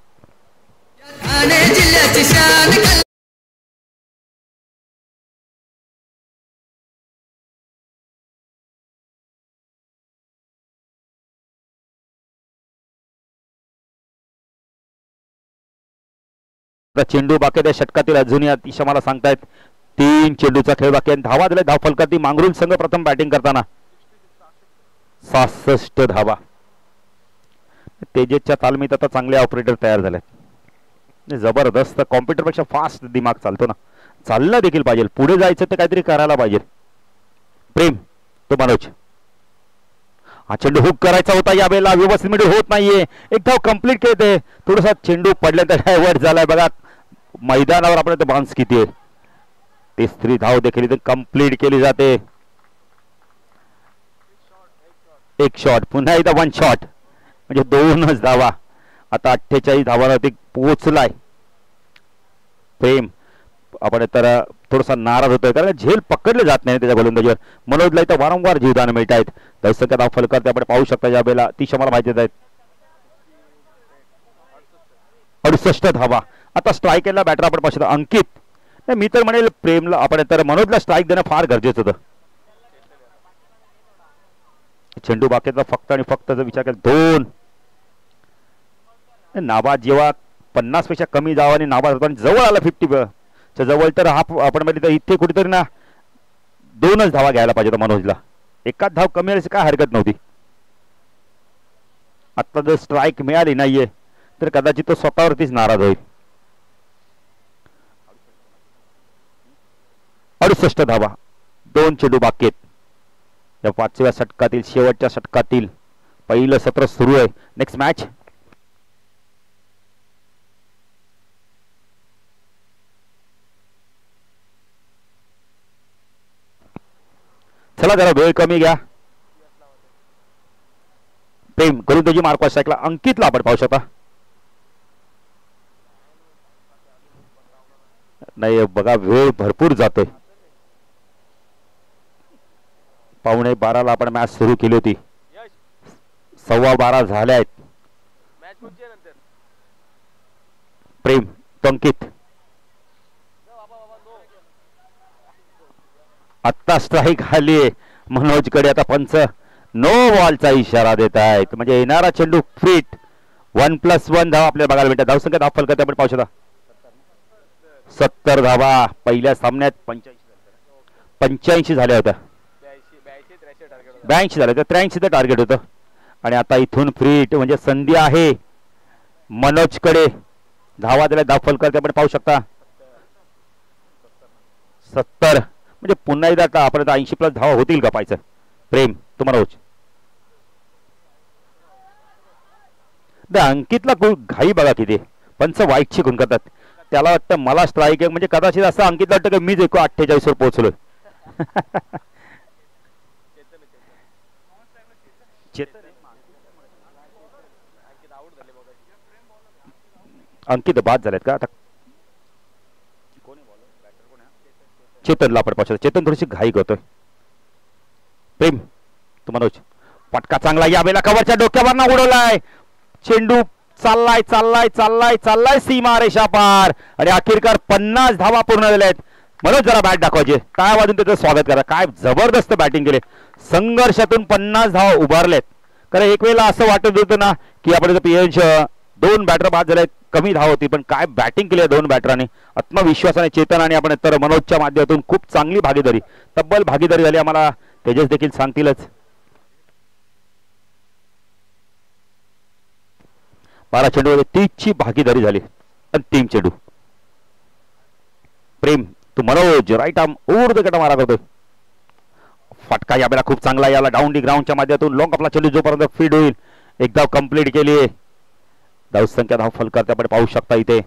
चेंडू बाकी त्या षटकातील अजूनही अतिशय मला सांगतायत 3 चेंडूचा खेळ बाकी आहे. धावा दिले धाव फलकाती मांगरूळ संघ प्रथम बॅटिंग करताना 66 धावा. तेजसच्या तालमीत आता चांगले ऑपरेटर तयार झालेत. जबरदस्त. कॉम्प्युटर पेक्षा फास्ट दिमाग चालतो ना. चाललं देखील पाहिजे. पुढे जायचं तर काहीतरी करायला पाहिजे. प्रेम तो मनोज. हा चेंडू हुक करायचा होता यावेळेला. व्यवस्थित मिळून होत नाहीये. एक धाव कंप्लीट केले. थोडासा चेंडू पडल्यानंतर डायव्हर्ट झालाय बघा. मैदानावर आपण बाउन्स किती आहे. तिसरी धाव देखील इथे कंप्लीट केली जाते. एक शॉट पुन्हा एकदा 1 शॉट म्हणजे 2च धावा. आता 48 धावांवरती पोहोचलाय. प्रेम आपण तर थोडासा नाराज होतोय कारण झेल पकडले जात नाही त्याच्या गोलंदाजीवर. मनोजला इथं वारंवार जीवदान मिळत आहेत. धावसंख्या धाव फलकात आपण पाहू शकता या वेळेला 30 मला माहिती आहेत. 68 धावा. आता स्ट्राईक केला बॅटर आपण पाहू शकता अंकित. मी तर म्हणेल प्रेमला आपण तर मनोजला स्ट्राईक देणं फार गरजेचं होतं. चेंडू बाकीचा फक्त आणि फक्त जर विचार केला 2. नाबाद जेव्हा 50 पेक्षा कमी जावा आणि नाबाद जवळ आला 50 च्या जवळ तर हा आपण म्हणजे इथे कुठेतरी ना 2च धावा घ्यायला पाहिजे होता मनोजला. एकाच धाव कमी आल्याची काय हरकत नव्हती. आता जर स्ट्राईक मिळाली नाहीये तर कदाचित तो स्वतःवरतीच नाराज होईल. 68 धावा. 2 चेंडू बाकी आहेत. या 5व्या षटकातील शेवटच्या षटकातील पहिलं सत्र सुरू आहे. नेक्स्ट मॅच चला जरा वेळ कमी घ्या. प्रेम करून त्याची मार्क स्ट्राईकला अंकितला आपण पाहू शकता. नाही बघा वेळ भरपूर जातोय. 11:15 आपण मॅच सुरू केली होती. 12:15 झाले आहेत. प्रेम तो अंकित आत्ता स्ट्राईक आली मनोजकडे. आता पंच नो बॉलचा इशारा देत आहेत. म्हणजे येणारा चेंडू फिट 1+1 धावा आपल्याला बघायला भेटतात. धावसंख्या धाव फलकात आपण पाहू शकता 70 धावा. पहिल्या सामन्यात 85 झाल्या होत्या. 82 झाले तर 83चं टार्गेट होतं. आणि आता इथून फ्रीट म्हणजे संधी आहे मनोजकडे. धावा दिल्या धाव फलकात आपण पाहू शकता 70. म्हणजे पुन्हा एकदा आपण 80+ धावा होतील का पाहायचं. प्रेम तुम्हाला अंकितला घाई बघा किती. पंच वाईट शिकून करतात. त्याला वाटतं मला स्ट्राईक आहे म्हणजे कदाचित असं अंकितला वाटतं की मीच 48 वर पोहोचलोय. अंकित बाद झालेत का आता. चेतनला आपण पाहू. चेतन थोडीशी घाई करतोय. प्रेम तुम्हाला पटका चांगला यावेळेला कव्हरच्या डोक्यावर उडवलाय. चेंडू चाललाय चाललाय चाललाय चाललाय सीमा रेषा पार. आणि अखेरकार 50 धावा पूर्ण झाल्या आहेत. मनोज जरा बॅट दाखवायचे. काय वाजून त्याचं स्वागत करा. काय जबरदस्त बॅटिंग केले. संघर्षातून 50 धावा उभारलेत. कारण एक वेळेला असं वाटत होतं ना की आपण पीएच 2 बॅटर बाद झाले. कमी धाव होती पण काय बॅटिंग केली 2 बॅटरांनी. आत्मविश्वासाने चेतन आणि आपण तर मनोजच्या माध्यमातून खूप चांगली भागीदारी तब्बल भागीदारी झाली. आम्हाला तेजस देखील सांगतीलच. 12 चेंडूमध्ये 30ची भागीदारी झाली. अंतिम चेंडू प्रेम तू मनोज राईट आर्म ऊर्ध गटा मारा करतोय. फटका यावेळेला खूप चांगला. याला डाऊन दी ग्राउंडच्या माध्यमातून लॉंग आपला चेंडू जोपर्यंत फीड होईल एक धाव कंप्लीट केली. धावसंख्या धाव फलकात आपण पाहू शकता इथे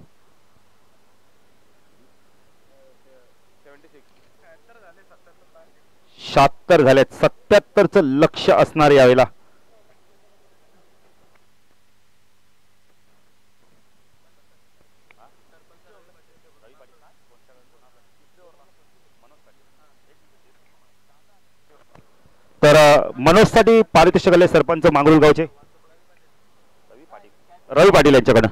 76 झालेत. 77चं लक्ष असणार यावेळेला. तर मनोजसाठी पारितोषिक आले सरपंच मांगरुळगावचे रवी पाटील यांच्याकडे.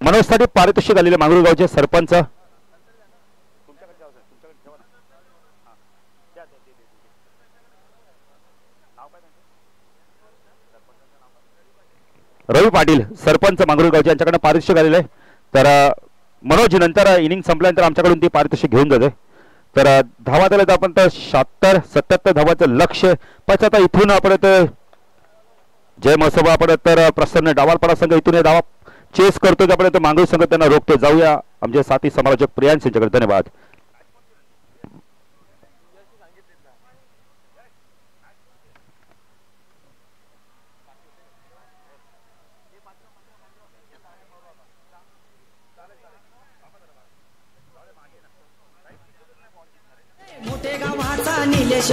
मनोजसाठी पारितोषिक आलेले मांगरुळगावचे सरपंच रवी पाटील सरपंच मांगरुळगावचे यांच्याकडे पारितोषिक आलेले. तर मनोज नंतर इनिंग संपल्यानंतर आमच्याकडून ती पारितोषिक घेऊन जाते. तर धावा दिले तर आपण तर 77 धावाचं लक्ष. पण आता इथून आपण जय महोत्सव आपण तर प्रसन्न डावालपाडा संघ इथून धावा चेस करतो. आपण मांगरूळ संघ त्यांना रोखतो. जाऊया आमचे साथी समालोचक प्रियांश यांच्याकडे. धन्यवाद. मोठे गावाचा निलेश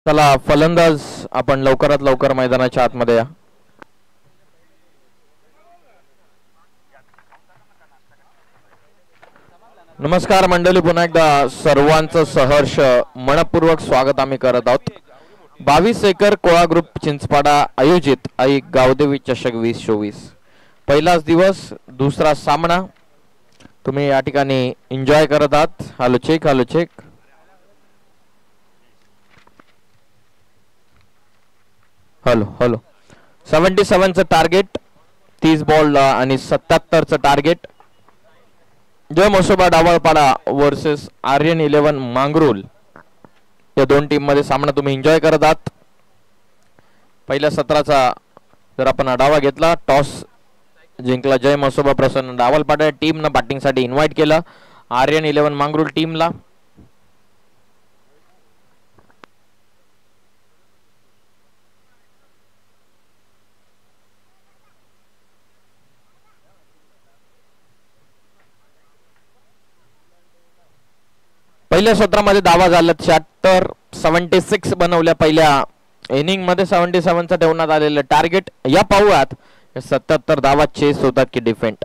चला फलंदाज आपण लवकरात लवकर मैदानाच्या आतमध्ये या. नमस्कार मंडळी, पुन्हा एकदा सर्वांचं सहर्ष मनपूर्वक स्वागत आम्ही करत आहोत. 22 एकर कोळा ग्रुप चिंचपाडा आयोजित आई गावदेवी चषक 2024 पहिलाच दिवस, दुसरा सामना तुम्ही या ठिकाणी एन्जॉय करत आहात. Hello check, hello check. Hello hello. 77चं टार्गेट, 30 बॉल आणि 77चं टार्गेट. जय मसोबा डावळपाडा वर्सेस आर्यन 11 मांगरूल या दोन टीम मध्ये सामना तुम्ही एन्जॉय करत आहात. पहिल्या सत्राचा जर आपण आढावा घेतला, टॉस जिंकला जय मसोबा प्रसन्न डावलपाडा टीमनं बॅटिंगसाठी इन्व्हाइट केलं आर्यन 11 मांगरूल टीमला. पहिल्या सत्रामध्ये धावा झाल्या 76, 76 बनवल्या पहिल्या इनिंग मध्ये. 77चं ठेवण्यात आलेलं टार्गेट. या पाहूयात 77 धावा चेस होतात की डिफेंड.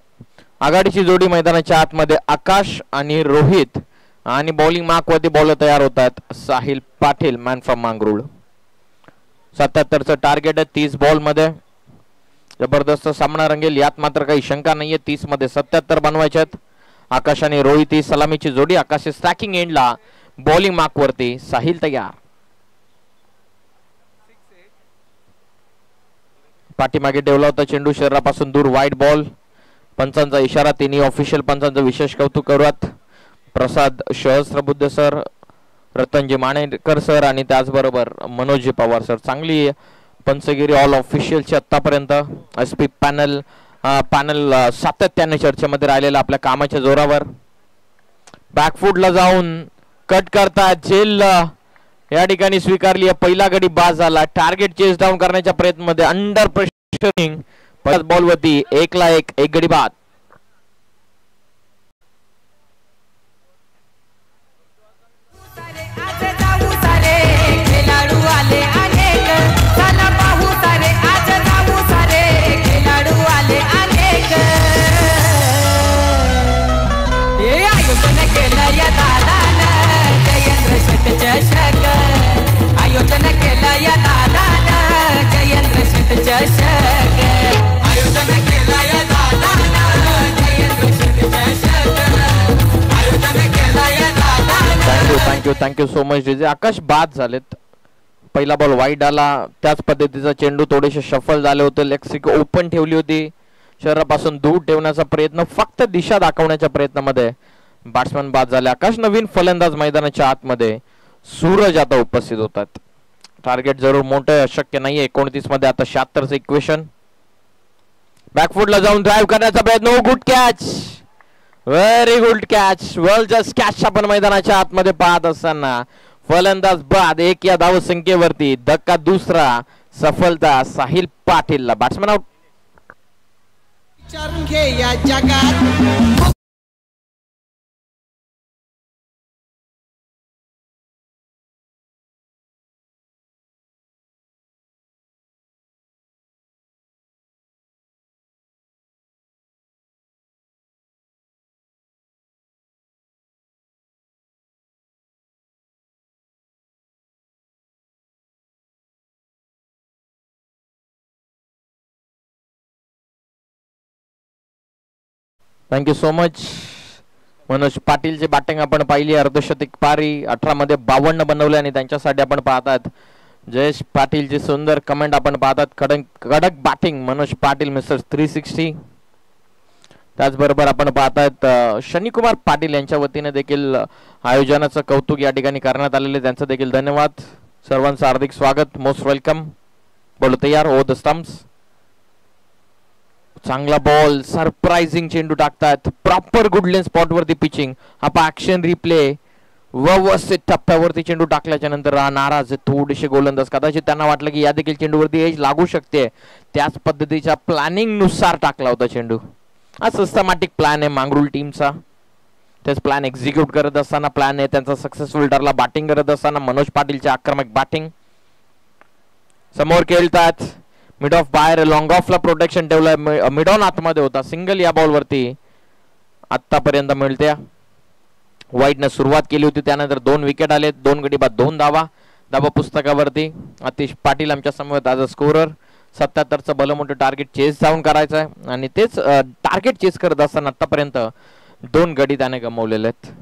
आघाडीची जोडी मैदानाच्या आतमध्ये आकाश आणि रोहित आणि बॉलिंग मार्कवरती बॉलर तयार होतात. Sahil Patil man from Mangrul. 77चं टार्गेट आहे 30 बॉल मध्ये. जबरदस्त सामना रंगेल यात मात्र काही शंका नाहीये. 30 मध्ये 77 बनवायचे आहेत. आकाश आणि रोहित ही सलामीची जोडी. आकाश स्ट्रायकिंग एंडला, बॉलिंग मार्क वरती साहिल तयार. पाठीमागे ठेवला होता चेंडू शरीरापासून दूर, वाईड बॉल. पंचांचा इशारा, तिन्ही ऑफिशियल पंचांचं विशेष कौतुक करूयात. प्रसाद सहस्त्रबुद्धे सर, रतनजी माणेकर सर आणि त्याचबरोबर मनोजी पवार सर. चांगली पंचगिरी ऑल ऑफिशियलची आतापर्यंत. एसपी पॅनल सातत्याने चर्चेमध्ये राहिलेला आपल्या कामाच्या जोरावर. बॅकफूटला जाऊन कट करतात झेल या ठिकाणी स्वीकारली. पहिला गडी बाद झाला. टार्गेट चेस डाऊन करण्याच्या प्रयत्नामध्ये अंडर प्रेशरिंग परत बॉल वरती 1-1, एक गडी बाद. आयोजन केलं या दादानं जयेंद्र शेठ चषक. आयोजन केलं या दादानं जयेंद्र शेठ चषक. आयोजन केलं या दादानं. Thank you so much DJ. Akash बाद झालेत. पहिला बॉल वाईड आला. त्याच पद्धतीचा चेंडू थोडेसे शफल झाले होते. लेग ओपन ठेवली होती. शरीरापासून दूर ठेवण्याचा प्रयत्न, फक्त दिशा दाखवण्याच्या प्रयत्नामध्ये बॅट्समॅन बाद झाले. आकाश नवीन फलंदाज मैदानाच्या आतमध्ये. सूरज आता उपस्थित होतात. टार्गेट जरूर मोठं अशक्य नाहीये. 29 मध्ये आता 76चं इक्वेशन. बॅकफूटला जाऊन ड्राईव्ह करण्याचा प्रयत्न. Good catch, very good catch. Well just catch आपण मैदानाच्या आतमध्ये पाहत असताना फलंदाज बाद. 1 या धाव संख्येवरती. धक्का दुसरा, सफलता साहिल पाटीलला. Batsman out. विचारून घे या जगात. Thank you so much. मनोज पाटीलची बॅटिंग आपण पाहिली. अर्धशतक पारी. 18 मध्ये 52 बनवले आणि त्यांच्यासाठी आपण पाहतात जयेश पाटीलची सुंदर कमेंट आपण पाहतात. कडक बॅटिंग मनोज पाटील मिस्टर 360. त्याचबरोबर आपण पाहतात शनिकुमार पाटील यांच्या वतीने देखील आयोजनाचं कौतुक या ठिकाणी करण्यात आलेले. त्यांचं देखील धन्यवाद. सर्वांचं हार्दिक स्वागत. Most welcome. बोलो तयार हो द स्टंप्स. चांगला बॉल, सरप्राइजिंग चेंडू टाकतात. प्रॉपर गुडलेन स्पॉट वरती पिचिंग. हा ऍक्शन रिप्ले व्यवस्थित टप्प्यावरती चेंडू टाकल्याच्या नंतर नाराज थोडेसे गोलंदाज. कदाचित त्यांना वाटलं की या देखील चेंडूवरती एज लागू शकते. त्याच पद्धतीच्या प्लॅनिंग नुसार टाकला होता चेंडू. हा सिस्टमॅटिक प्लॅन आहे मांगरूळ टीमचा. तेच प्लॅन एक्झिक्यूट करत असताना प्लॅन आहे त्यांचा सक्सेसफुल ठरला. बॅटिंग करत असताना मनोज पाटीलची आक्रमक बॅटिंग. समोर खेळतात मिड ऑफ बाहेर लॉंग ऑफला प्रोटेक्शन ठेवलंय मिड ऑन आतमध्ये होता सिंगल या बॉल वरती आतापर्यंत मिळते वाईटनं सुरुवात केली होती त्यानंतर 2 विकेट आले 2 गडी बाद 2 धावा पुस्तकावरती आतिश पाटील आमच्या समोर आज स्कोरर 77चं भलं मोठं टार्गेट चेस जाऊन करायचं आहे आणि तेच टार्गेट चेस करत असताना आतापर्यंत 2 गडी त्याने गमावलेले आहेत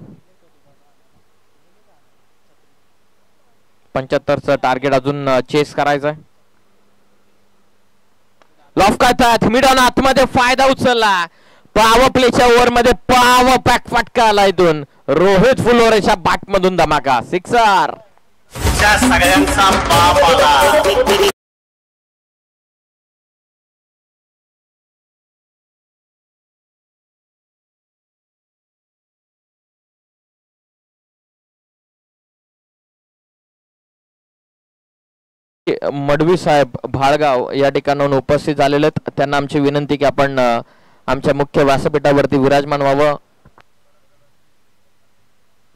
75चं टार्गेट अजून चेस करायचं आहे लॉफ करतात मिड ऑन आतमध्ये फायदा उचलला पावर प्लेच्या ओव्हर मध्ये पावर पॅक फटका आला इथून रोहित फुलोरेच्या बॅट मधून धमाका सिक्सर सगळ्यांचा बाप आला मडवी साहेब भाळगाव या ठिकाणाहून उपस्थित झालेले आहेत त्यांना आमची विनंती की आपण आमच्या मुख्य व्यासपीठावरती विराजमान व्हावं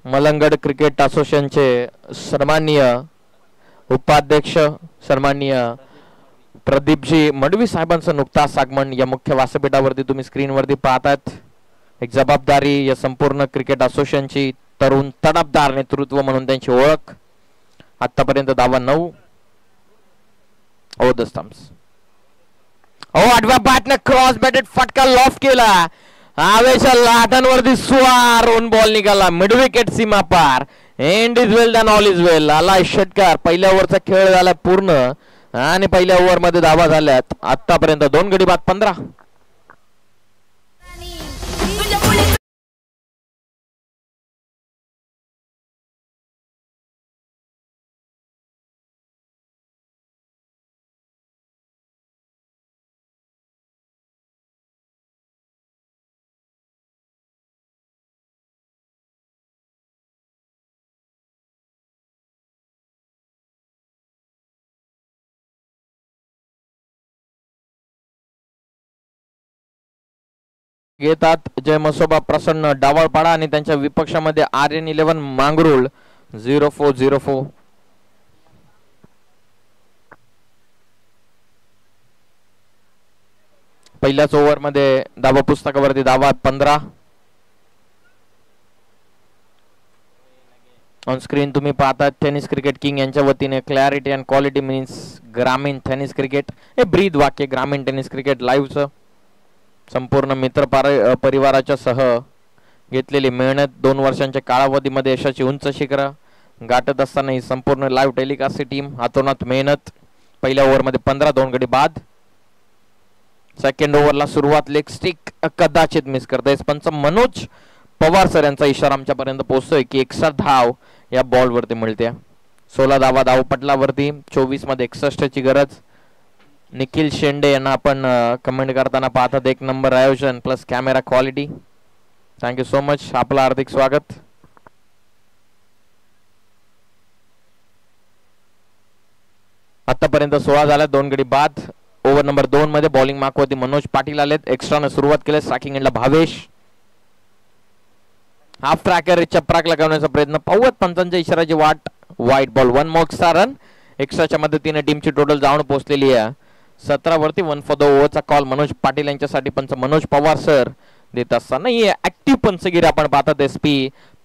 मलंगड क्रिकेट असोसिएशनचे सन्माननीय उपाध्यक्ष सन्माननीय प्रदीपजी मडवी साहेबांचं नुकताच आगमन या मुख्य व्यासपीठावरती तुम्ही स्क्रीनवरती पाहतात एक जबाबदारी या संपूर्ण क्रिकेट असोसिएशनची तरुण तडफदार नेतृत्व म्हणून त्यांची ओळख आतापर्यंत धावा 9 द स्टंप्स आठव्या बॅटने क्रॉस बॅटेड फटका लॉफ केला आवेशा लाटांवरती स्वार ऑन बॉल निघाला मिड विकेट सीमा पार end is well then all is well आला षटकार पहिल्या ओव्हरचा खेळ झाला पूर्ण आणि पहिल्या ओव्हर मध्ये धावा झाल्यात आतापर्यंत 2 गडी बाद 15 घेतात जय मसोबा प्रसन्न डावळपाडा आणि त्यांच्या विपक्षामध्ये RN11 मांगरुळ 0404 पहिल्याच ओव्हर मध्ये धावा पुस्तकावरती धावा 15 ऑन स्क्रीन तुम्ही पाहता टेनिस क्रिकेट किंग यांच्या वतीने क्लॅरिटी अँड क्वालिटी मीन्स ग्रामीण टेनिस क्रिकेट हे ब्रीद वाक्य ग्रामीण टेनिस क्रिकेट लाईव्हचं संपूर्ण मित्र परिवाराच्या सह घेतलेली मेहनत 2 वर्षांच्या कालावधीमध्ये यशाची उंच शिखरं गाठत असताना ही संपूर्ण लाईव्ह टेलिकास्ट टीम हातोनात मेहनत पहिल्या ओव्हरमध्ये 15 2 गडी बाद सेकंड ओव्हरला सुरुवात लेग स्टिक कदाचित मिस करते पंच मनोज पवार सर यांचा इशारा आमच्यापर्यंत पोहोचतोय की एक्स्ट्रा धाव या बॉल वरती मिळते 16 धावा धावपटलावरती 24 मध्ये 61 ची गरज निखिल शेंडे यांना आपण कमेंट करताना पाहतात 1 नंबर आयोजन plus camera quality thank you so much आपलं हार्दिक स्वागत आतापर्यंत 16 झाल्या 2 गडी बाद ओव्हर नंबर 2 मध्ये बॉलिंग मार्कवरती मनोज पाटील आलेत एक्स्ट्राने सुरुवात केली स्ट्रायकिंग एंडला भावेश हाफ ट्रॅकर चपराक लगावण्याचा प्रयत्न पाहूयात पंचांच्या इशाराची वाट वाईट बॉल 1 मोक्सा रन एक्स्ट्राच्या मदतीने टीमची टोटल जाऊन पोहोचलेली आहे 17 वरती 1 फॉर द ओव्हरचा कॉल मनोज पाटील यांच्यासाठी पंच मनोज पवार सर देत असताना ही ऍक्टिव्ह पंचगिरी आपण पाहतात SP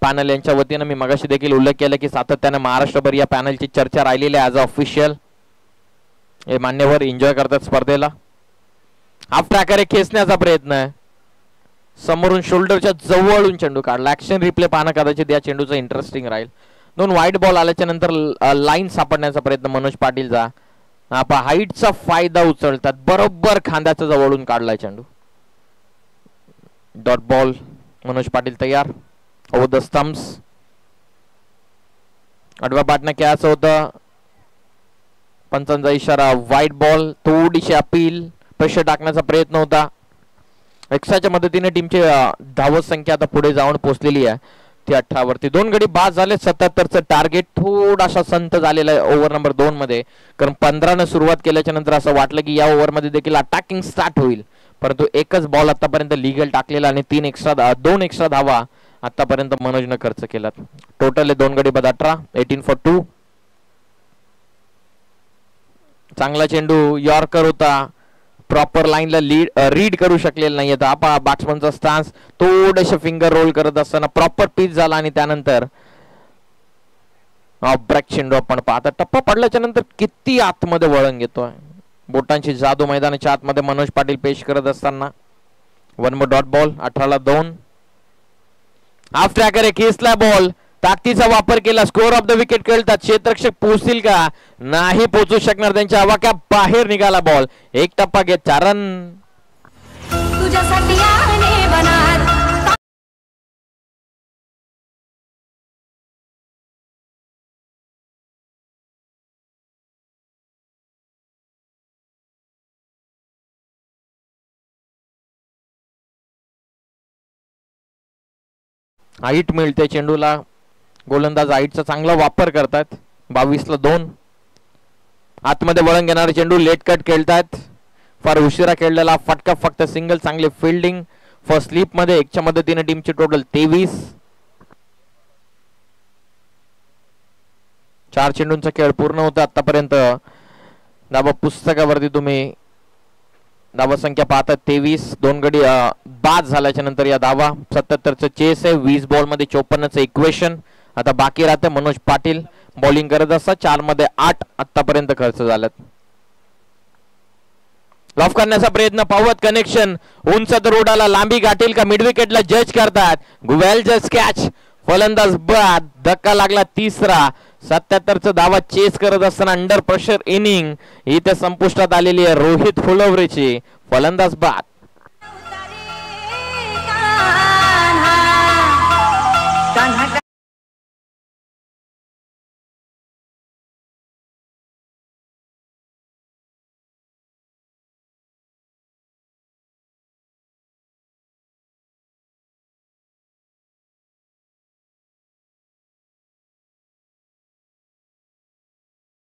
पॅनल यांच्या वतीने मी मगाशी देखील उल्लेख केला की सातत्याने महाराष्ट्रभर या पॅनलची चर्चा राहिलेली आहे ॲज अ ऑफिशियल हे मान्यवर एन्जॉय करतात स्पर्धेला हाफ ट्रॅकर खेचण्याचा प्रयत्न आहे समोरून शोल्डरच्या जवळून चेंडू काढला ऍक्शन रिप्ले पाहणं कदाचित या चेंडूचं इंटरेस्टिंग राहील 2 वाईट बॉल आल्याच्या नंतर लाईन सापडण्याचा प्रयत्न मनोज पाटीलचा हाईटचा फायदा उचलतात बरोबर खांद्याच्या जवळून काढलाय चेंडू डॉट बॉल मनोज पाटील तयार ओव्हर द स्टंप्स आडव्या बॅटने खेळायचं होतं पंचांचा इशारा वाईट बॉल थोडीशी अपील प्रेशर टाकण्याचा प्रयत्न होता एक्स्ट्राच्या मदतीने टीमची धावत संख्या आता पुढे जाऊन पोहोचलेली आहे ती 18 वरती 2 गडी बाद झाले 77चं टार्गेट थोडासा संत झालेला आहे ओव्हर नंबर 2 मध्ये कारण 15 ने सुरुवात केल्याच्या नंतर असं वाटलं की या ओव्हर मध्ये देखील अटॅकिंग स्टार्ट होईल परंतु एकच बॉल आतापर्यंत लीगल टाकलेला आणि 2 एक्स्ट्रा धावा आतापर्यंत मनोजनं खर्च केला टोटल 2 गडी बाद 18 18 फॉर 2 चांगला चेंडू, यॉर्कर होता, प्रॉपर लाईनला रीड करू शकलेला नाही. आता बॅट्समनचा स्टान्स थोडेसे फिंगर रोल करत असताना प्रॉपर पिच झाला आणि त्यानंतर ब्रेक चेंडू आपण पाहता. टप्पा पडल्याच्या नंतर किती आतमध्ये वळण घेतोय. बोटांची जादू मैदानाच्या आतमध्ये मनोज पाटील पेश करत असताना 1 more dot ball. 18-2. Half tracker केसला बॉल, ताकदीचा वापर केला, स्कोअर ऑफ द विकेट खेळतात. क्षेत्ररक्षक पोहोचतील का? नाही पोहोचू शकणार, त्यांच्या आवाक्या बाहेर निघाला बॉल. एक टप्पा घेत 4 रन. तुझ्यासाठी आले बनात हाईट मिळते चेंडूला. गोलंदाज हाईटचा चांगला वापर करतात. 22-2. आतमध्ये वळण घेणारे चेंडू लेट कट खेळतात. फार उशिरा खेळलेला फटका, फक्त सिंगल. चांगले फिल्डिंग फर्स्ट स्लीप मध्ये. 1च्या मदतीने टीमची टोटल 23. 4 चेंडूंचा खेळ पूर्ण होता आतापर्यंत. धावा पुस्तकावरती तुम्ही धावा संख्या पाहतात 23. 2 गडी बाद झाल्याच्या नंतर या धावा. 77चं चेस आहे. 20 बॉल मध्ये 54चं इक्वेशन. आता बाकी राहते मनोज पाटील बॉलिंग करत असतात. 4 मध्ये 8 आतापर्यंत खर्च झाल्यात. लॉफ करण्याचा प्रयत्न, पावत कनेक्शन, उंच तर उडाला, लांबी गाठील का? मिड विकेटला जज करतात. गुवेल जज कॅच, फलंदाज बाद. धक्का लागला 3रा. 77चं धावा चेस करत असताना अंडर प्रेशर इनिंग इथे संपुष्टात आलेली आहे रोहित फुलवरेची. फलंदाज बाद.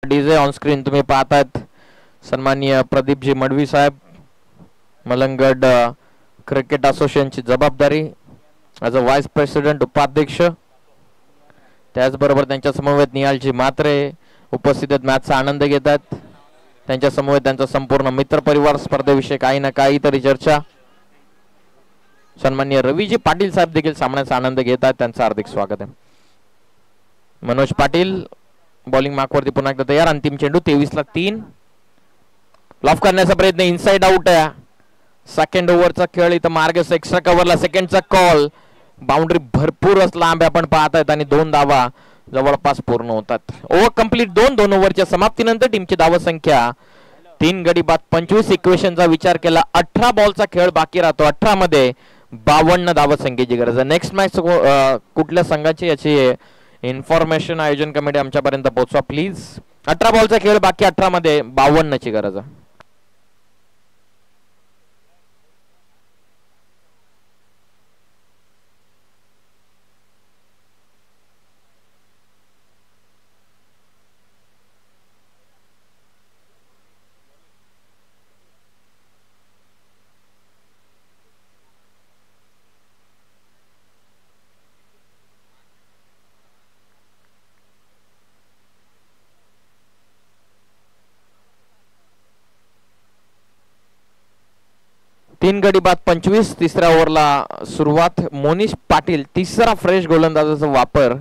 डीजे ऑन स्क्रीन तुम्ही पाहतात सन्माननीय प्रदीपजी मडवी साहेब, मलंगड क्रिकेट असोसिएशनची जबाबदारी ॲज अ व्हाईस प्रेसिडेंट, उपाध्यक्ष. त्याचबरोबर त्यांच्या समवेत निहालजी म्हात्रे उपस्थित आहेत, मॅचचा आनंद घेतात. त्यांच्या समवेत त्यांचा संपूर्ण मित्र परिवार. स्पर्धेविषयी काही ना काहीतरी चर्चा. सन्माननीय रवीजी पाटील साहेब देखील सामन्याचा आनंद घेतात, त्यांचं हार्दिक स्वागत आहे. मनोज पाटील बॉलिंग मार्कवरती पुन्हा एकदा तयार. अंतिम चेंडू 23-3. लॉफ करण्याचा प्रयत्न, इनसाइड आउट आहे. सेकंड ओव्हरचा खेळ इथं मार्ग एक्स्ट्रा कव्हरला. सेकंडचा कॉल. बाउंड्री भरपूरच लांब आपण पाहतायत आणि 2 धावा जवळपास पूर्ण होतात. ओव्हर कंप्लीट 2 ओव्हरच्या समाप्तीनंतर टीमची धावा संख्या 3 गडी बाद 25. इक्वेशनचा विचार केला 18 बॉलचा खेळ बाकी राहतो. 18 मध्ये 52 धावा संख्येची गरज आहे. नेक्स्ट मॅच कुठल्या संघाची याची इन्फॉर्मेशन आयोजन कमिटी आमच्यापर्यंत पोहोचवा प्लीज. 18 बॉलचा खेळ बाकी, 18 मध्ये 52ची गरज आहे. तीन गडी बाद 25. तिसऱ्या ओव्हरला सुरुवात. मोनिश पाटील तिसरा फ्रेश गोलंदाजाचा वापर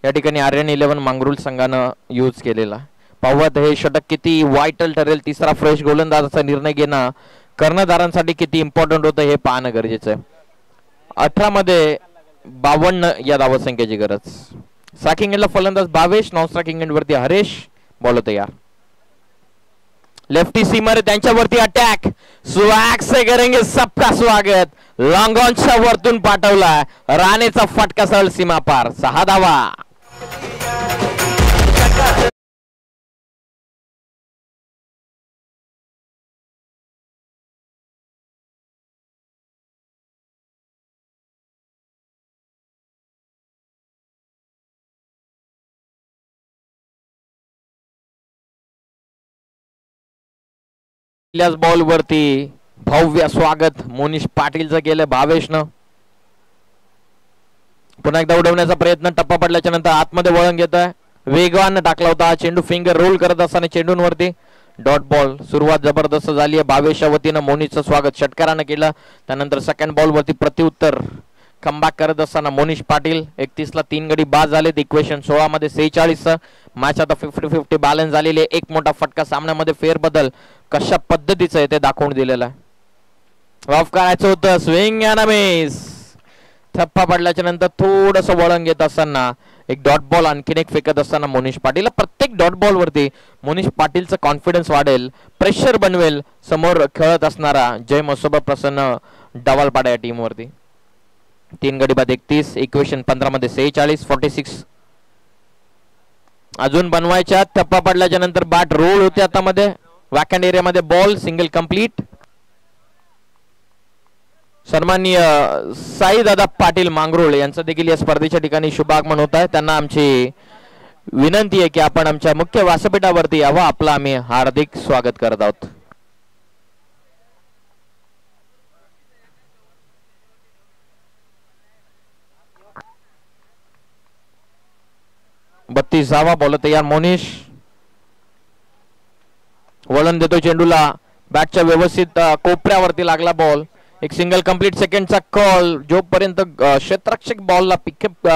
या ठिकाणी आर्यन 11 मांगरूळ संघानं यूज केलेला. पाहूयात हे षटक किती वायटल ठरेल. तिसरा फ्रेश गोलंदाजाचा निर्णय घेणं कर्णधारांसाठी किती इम्पॉर्टंट होतं हे पाहणं गरजेचं आहे. 18 मध्ये 52 या धावसंख्येची गरज. स्ट्रायकिंग एंडला फलंदाज भावेश, नॉन स्ट्रायकिंग एंड वरती हरेश. बॉल तयार. लेफ्टी सीमर त्यांच्यावरती अटॅक. स्वॅग से करेंगे सबका स्वागत. लॉंग ऑनच्या वरतून पाठवला. राणेचा फटका सरळ सीमा पार. 6 धावा. बॉल वरती भव्य स्वागत मोनिश पाटीलचं केलं भावेशनं. पुन्हा एकदा उडवण्याचा प्रयत्न. टप्पा पडल्याच्या नंतर आतमध्ये वळण घेत आहे. वेगवान टाकला होता चेंडू. फिंगर रोल करत असताना चेंडूंवरती डॉट बॉल. सुरुवात जबरदस्त झाली आहे. भावेशच्या वतीनं मोनिशचं स्वागत षटकारानं केलं. त्यानंतर सेकंड बॉल वरती प्रत्युत्तर कमबॅक करत असताना मोनिश पाटील 31 ला 3 गडी बाद झालेत. इक्वेशन 16 मध्ये 46. मॅच आता 50-50 बॅलन्स झालेली आहे. एक मोठा फटका सामन्यामध्ये फेरबदल कशा पद्धतीचं आहे ते दाखवून दिलेलं आहे. ऑफ करायचं होतं. Swing and miss. थप्पा पडल्याच्या नंतर थोडस वळण घेत असताना एक डॉट बॉल आणखीन एक फेकत असताना मोनिश पाटील. प्रत्येक डॉट बॉल वरती मोनिश पाटीलचं कॉन्फिडन्स वाढेल, प्रेशर बनवेल समोर खेळत असणारा जय मसोबा प्रसन्न डवालपाडा या टीम वरती. 3 गडी बाद 31. इक्वेशन 15 मध्ये 46. 46 अजून बनवायच्या. थप्पा पडल्याच्या नंतर बॅट रोल होते आता मध्ये वॅकंड एरिया मध्ये. Ball single complete. सन्माननीय साईदादा पाटील मांगरोळ यांचं देखील या स्पर्धेच्या ठिकाणी शुभागमन होत आहे. त्यांना आमची विनंती आहे की आपण आमच्या मुख्य व्यासपीठावरती यावं. आपलं आम्ही हार्दिक स्वागत करत आहोत. बत्तीसावा बॉल तयार. मोनिश वळण देतो चेंडूला. बॅटच्या व्यवस्थित कोपऱ्यावरती लागला बॉल. एक सिंगल कंप्लीट. सेकंडचा कॉल. जोपर्यंत क्षेत्ररक्षक बॉलला पिकअप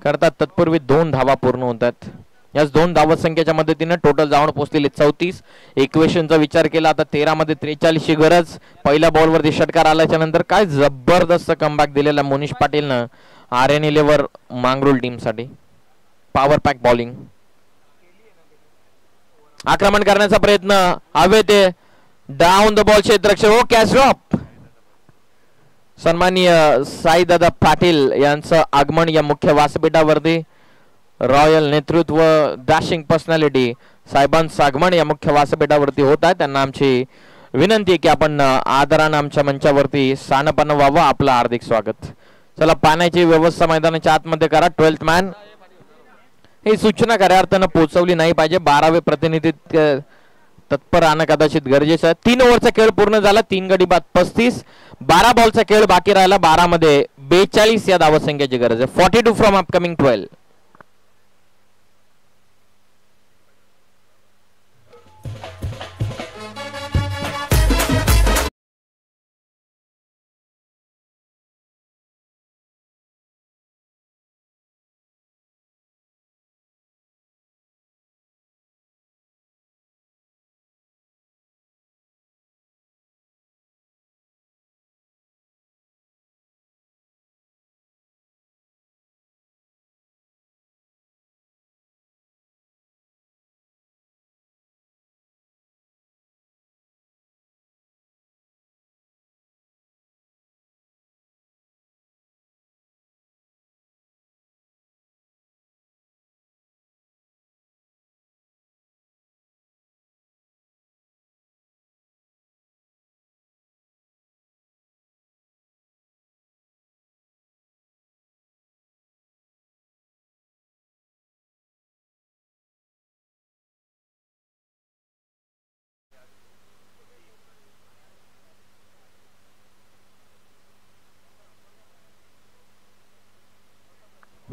करतात तत्पूर्वी 2 धावा पूर्ण होतात. याच 2 धावत संख्येच्या मदतीने टोटल जाऊन पोहोचलेली 34. इक्वेशनचा विचार केला आता 13 मध्ये 43 ची गरज. पहिल्या बॉलवरती षटकार आल्याच्या नंतर काय जबरदस्त कमबॅक दिलेला मोनिश पाटीलनं RN11 मांगरोळ टीम साठी. Power pack bowling. आक्रमण करण्याचा प्रयत्न हवे ते डाऊन द बॉल क्षेत्ररक्षक. Oh catch drop. सन्माननीय साईदादा पाटील यांचं आगमन या मुख्य व्यासपीठावरती. रॉयल नेतृत्व, डॅशिंग पर्सनॅलिटी साहेबांचं आगमन या मुख्य व्यासपीठावरती होत आहे. त्यांना आमची विनंती आहे की आपण आदरानं आमच्या मंचावरती सानपानं व्हावं. आपलं हार्दिक स्वागत. चला पाण्याची व्यवस्था मैदानाच्या आतमध्ये करा. 12th मॅन ही सूचना खऱ्या अर्थानं पोहोचवली नाही पाहिजे. 12वे प्रतिनिधी तत्पर राहणं कदाचित गरजेचं आहे. 3 ओव्हरचा खेळ पूर्ण झाला. 3 गडी बाद 35. 12 बॉलचा खेळ बाकी राहिला. 12 मध्ये 42 या धावत संख्येची गरज आहे. 42 from upcoming 12.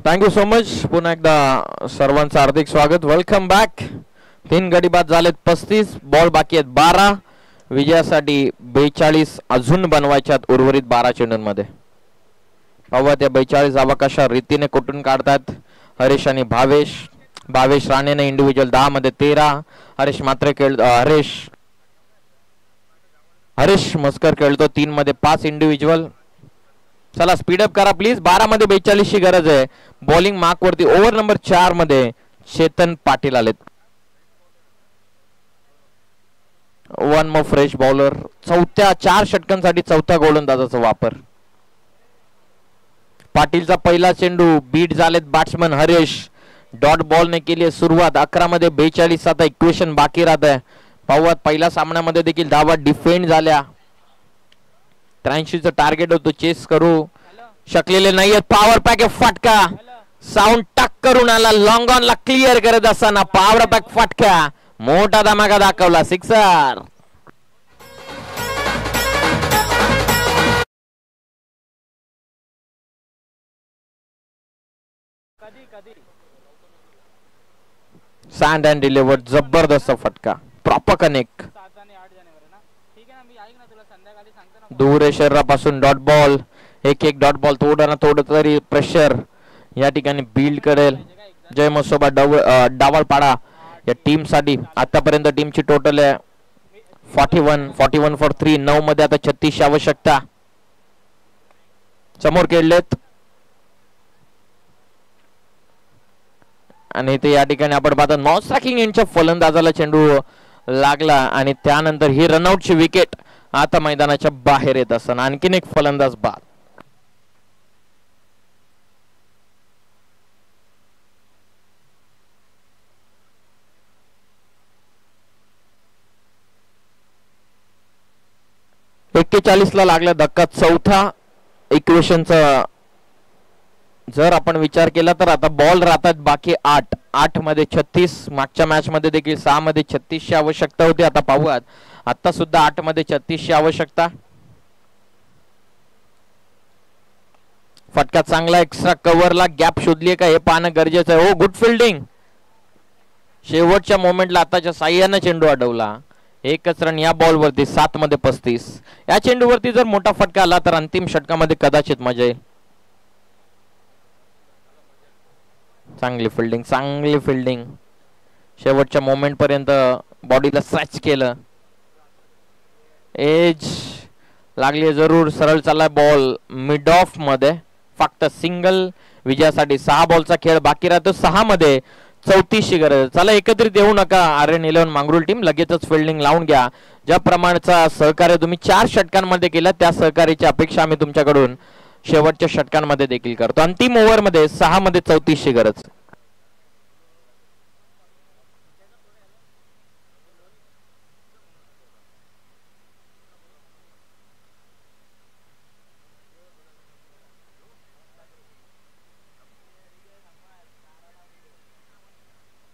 Thank you so much. पुन्हा एकदा सर्वांचं हार्दिक स्वागत. Welcome back. 3 गडी बाद झालेत 35. बॉल बाकी आहेत 12. विजयासाठी 42 अजून बनवायच्यात उर्वरित 12 चेंडूंमध्ये. पाहूया त्या 42 धावा कशा रीतीने कुठून काढतात हरीश आणि भावेश. भावेश राणेने इंडिव्हिज्युअल 10 मध्ये 13. हरीश मात्रे हरीश मस्कर खेळतो 3 मध्ये 5 इंडिव्हिज्युअल. चला स्पीडअप करा प्लीज. 12 मध्ये 42 ची गरज आहे. बॉलिंग मार्क वरती ओव्हर नंबर 4 मध्ये चेतन पाटील आलेत. 1 मोर फ्रेश बॉलर. 4 षटकांसाठी 4था गोलंदाजाचा वापर. पाटीलचा पहिला चेंडू. बीट झालेत बॅट्समन हरीश. डॉट बॉल ने केली सुरुवात. 11 मध्ये 42. आता इक्वेशन बाकी राहत आहे. पाहूयात पहिल्या सामन्यामध्ये देखील धावा डिफेंड झाल्या. 83चं टार्गेट होतं. चेस करू शकलेले नाहीयेत. पॉवर पॅक फटका. साऊंड टक करून आला. लॉंग ऑन ला क्लिअर करत असताना पॉवर पॅक फटका. मोठा धमाका दाखवला. 6. सँड अँड डिलिव्हर्ड. जबरदस्त फटका. टॉप कनेक्ट दूर आहे शरीरापासून डॉट बॉल. एक डॉट बॉल थोडं ना थोडं तरी प्रेशर या ठिकाणी बिल्ड करेल जय मसोबा डावळपाडा या टीम साठी. आतापर्यंत टीमची टोटल आहे 41 फॉर 3. 9 मध्ये आता 36 आवश्यकता. समोर खेळलेत आणि ते या ठिकाणी आपण पाहतो नॉन स्ट्रायकिंग यांच्या फलंदाजाला चेंडू लागला आणि त्यानंतर ही रनआउटची विकेट आता मैदानाच्या बाहेर येत असताना आणखीन एक फलंदाज बाद. ला लागला धक्का. चौथा इक्वेशनचा जर आपण विचार केला तर आता बॉल राहतात बाकी 8 मध्ये 36. मागच्या मॅच मध्ये देखील 6 मध्ये 36 ची आवश्यकता होती. आता पाहूयात आता सुद्धा 8 मध्ये 36 ची आवश्यकता. फटका चांगला एक्स्ट्रा कव्हरला गॅप शोधली का हे पाहणं गरजेचं आहे. हो गुड फिल्डिंग. शेवटच्या मोमेंटला आताच्या साह्यानं चेंडू अडवला. एकच रन या बॉल वरती. 7 मध्ये 35. या चेंडूवरती जर मोठा फटका आला तर अंतिम षटकामध्ये कदाचित मजा येईल. चांगली फिल्डिंग शेवटच्या मोमेंट पर्यंत बॉडीला स्ट्रेच केलं. एज लागली जरूर. सरळ चाललाय बॉल मिड ऑफ मध्ये. फक्त सिंगल विजयासाठी 6 बॉलचा खेळ बाकी राहतो. 6 मध्ये 34ची गरज. चला एकत्रित येऊ नका RN11 मांगरुळ टीम. लगेचच फिल्डिंग लावून घ्या. ज्या प्रमाणाचा सहकार्य तुम्ही 4 षटकांमध्ये केलं त्या सहकार्याची अपेक्षा आम्ही तुमच्याकडून शेवटच्या षटकांमध्ये देखील करतो. अंतिम ओव्हर मध्ये 6 मध्ये 34ची गरज.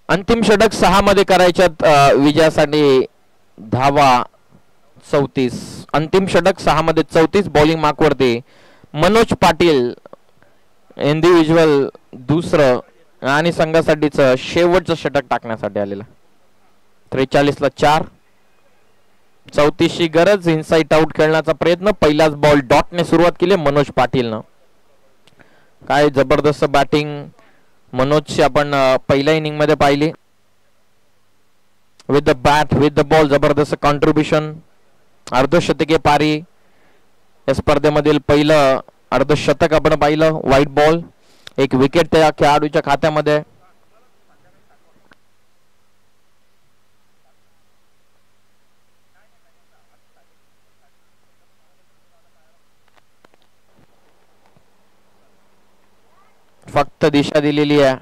अंतिम षटक 6 मध्ये करायच्यात विजयासाठी धावा 34. अंतिम षटक 6 मध्ये 34 बॉलिंग मार्क वरती मनोज पाटील इंडिव्हिज्युअल दुसरं आणि संघासाठीच शेवटचं षटक टाकण्यासाठी आलेलं. 43 ला 4. 34ची गरज. इनसाइट आउट खेळण्याचा प्रयत्न. पहिलाच बॉल डॉटने सुरुवात केली मनोज पाटीलनं. काय जबरदस्त बॅटिंग मनोजची आपण पहिल्या इनिंग मध्ये पाहिली. With the bat with the ball जबरदस्त कॉन्ट्रीब्युशन. अर्धशतकीय पारी या स्पर्धेमधील पहिलं अर्धशतक आपण पाहिलं. White ball. एक विकेट त्या खेळाडूच्या खात्यामध्ये. फक्त दिशा दिलेली आहे.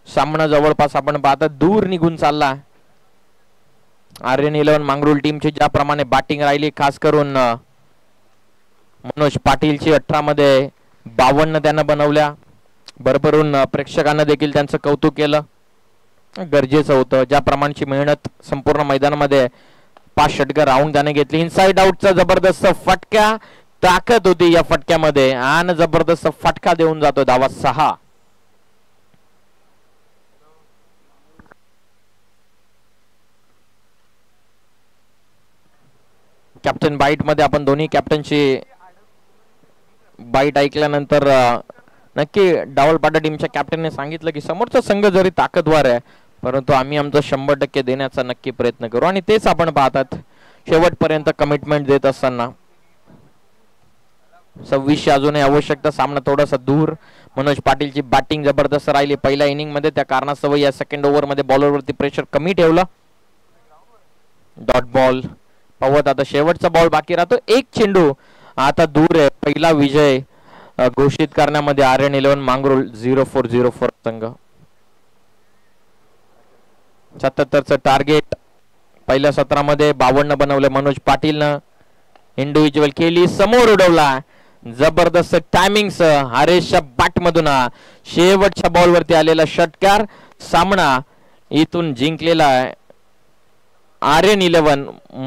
सामना जवळपास आपण पाहता दूर निघून चालला. RN11 मांगरुळ टीमची ज्याप्रमाणे बॅटिंग राहिली खास करून मनोज पाटीलची 18 मध्ये 52 त्यानं बनवल्या. भरभरून प्रेक्षकांना देखील त्यांचं कौतुक केलं. गरजेचं होतं. ज्या प्रमाणची मेहनत संपूर्ण मैदानामध्ये 5 षटकं राऊंड त्याने घेतली. इनसाइड आउटचा जबरदस्त फटका. ताकद होती या फटक्यामध्ये आणि जबरदस्त फटका देऊन जातो. धावा 6. कॅप्टन बाईट मध्ये आपण दोन्ही कॅप्टनची बाईट ऐकल्यानंतर नक्की डावलपाडा टीमच्या कॅप्टनने सांगितलं की समोरचा संघ जरी ताकदवार आहे परंतु आम्ही आमचं 100% देण्याचा नक्की प्रयत्न करू. आणि तेच आपण पाहतात शेवटपर्यंत कमिटमेंट देत असताना. 26 अजूनही आवश्यकता. सामना थोडासा दूर. मनोज पाटीलची बॅटिंग जबरदस्त राहिली पहिल्या इनिंग मध्ये. त्या कारणास्तव या सेकंड ओव्हर मध्ये बॉलरवरती प्रेशर कमी ठेवलं. Dot ball. पाहत आता शेवटचा बॉल बाकी राहतो. एक चेंडू आता दूर आहे. पहिला विजय घोषित करण्यामध्ये RN11 मांगरुळ 0-4 संघ. 77चं टार्गेट. पहिल्या सत्रामध्ये 52 बनवले मनोज पाटीलनं. इंडिव्हिज्युअल केली. समोर उडवला. जबरदस्त टायमिंग हरेशच्या बॅट मधून शेवटच्या बॉल वरती आलेला षटकार. सामना इथून जिंकलेला आहे RN11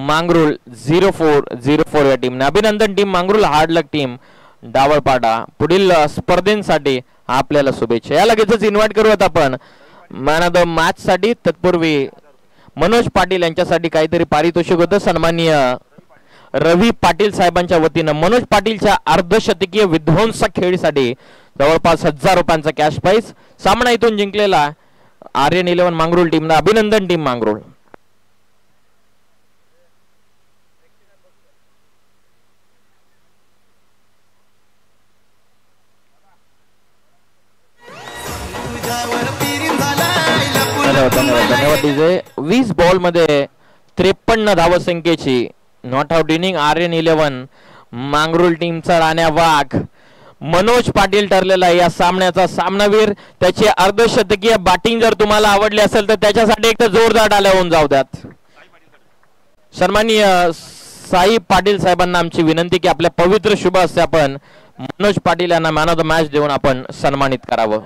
मांगरुळ 0-4 या टीमने. अभिनंदन टीम मांगरुळ. हार्ड लक टीम डावळपाडा. पुढील स्पर्धेसाठी आपल्याला शुभेच्छा. या लगेचच इन्व्हाइट करूयात आपण मॅन ऑफ द मॅच साठी. तत्पूर्वी मनोज पाटील यांच्यासाठी काहीतरी पारितोषिक होतं. सन्माननीय रवी पाटील साहेबांच्या वतीनं मनोज पाटीलच्या अर्धशतकीय विध्वंसक खेळीसाठी जवळपास 1000 रुपयांचा कॅश प्राइज. सामना इथून जिंकलेला आर्यन 11 मांगरोळ टीमला अभिनंदन टीम मांगरोळ. धन्यवाद डीजे. 20 बॉल मध्ये 53 धावसंख्येची not out inning Aryan 11 Mangrol टीमचा राण्या वाघ मनोज पाटील ठरलेला या सामन्याचा सामनावीर. त्याची अर्धशतकीय बॅटिंग जर तुम्हाला आवडली असेल तर त्याच्यासाठी एक जोरदार टाळ्या होऊन जाऊ द्यात. सन्माननीय साई पाटील साहेबांना आमची विनंती की आपल्या पवित्र शुभ हस्ते आपण मनोज पाटील यांना मॅन ऑफ द मॅच देऊन आपण सन्मानित करावं.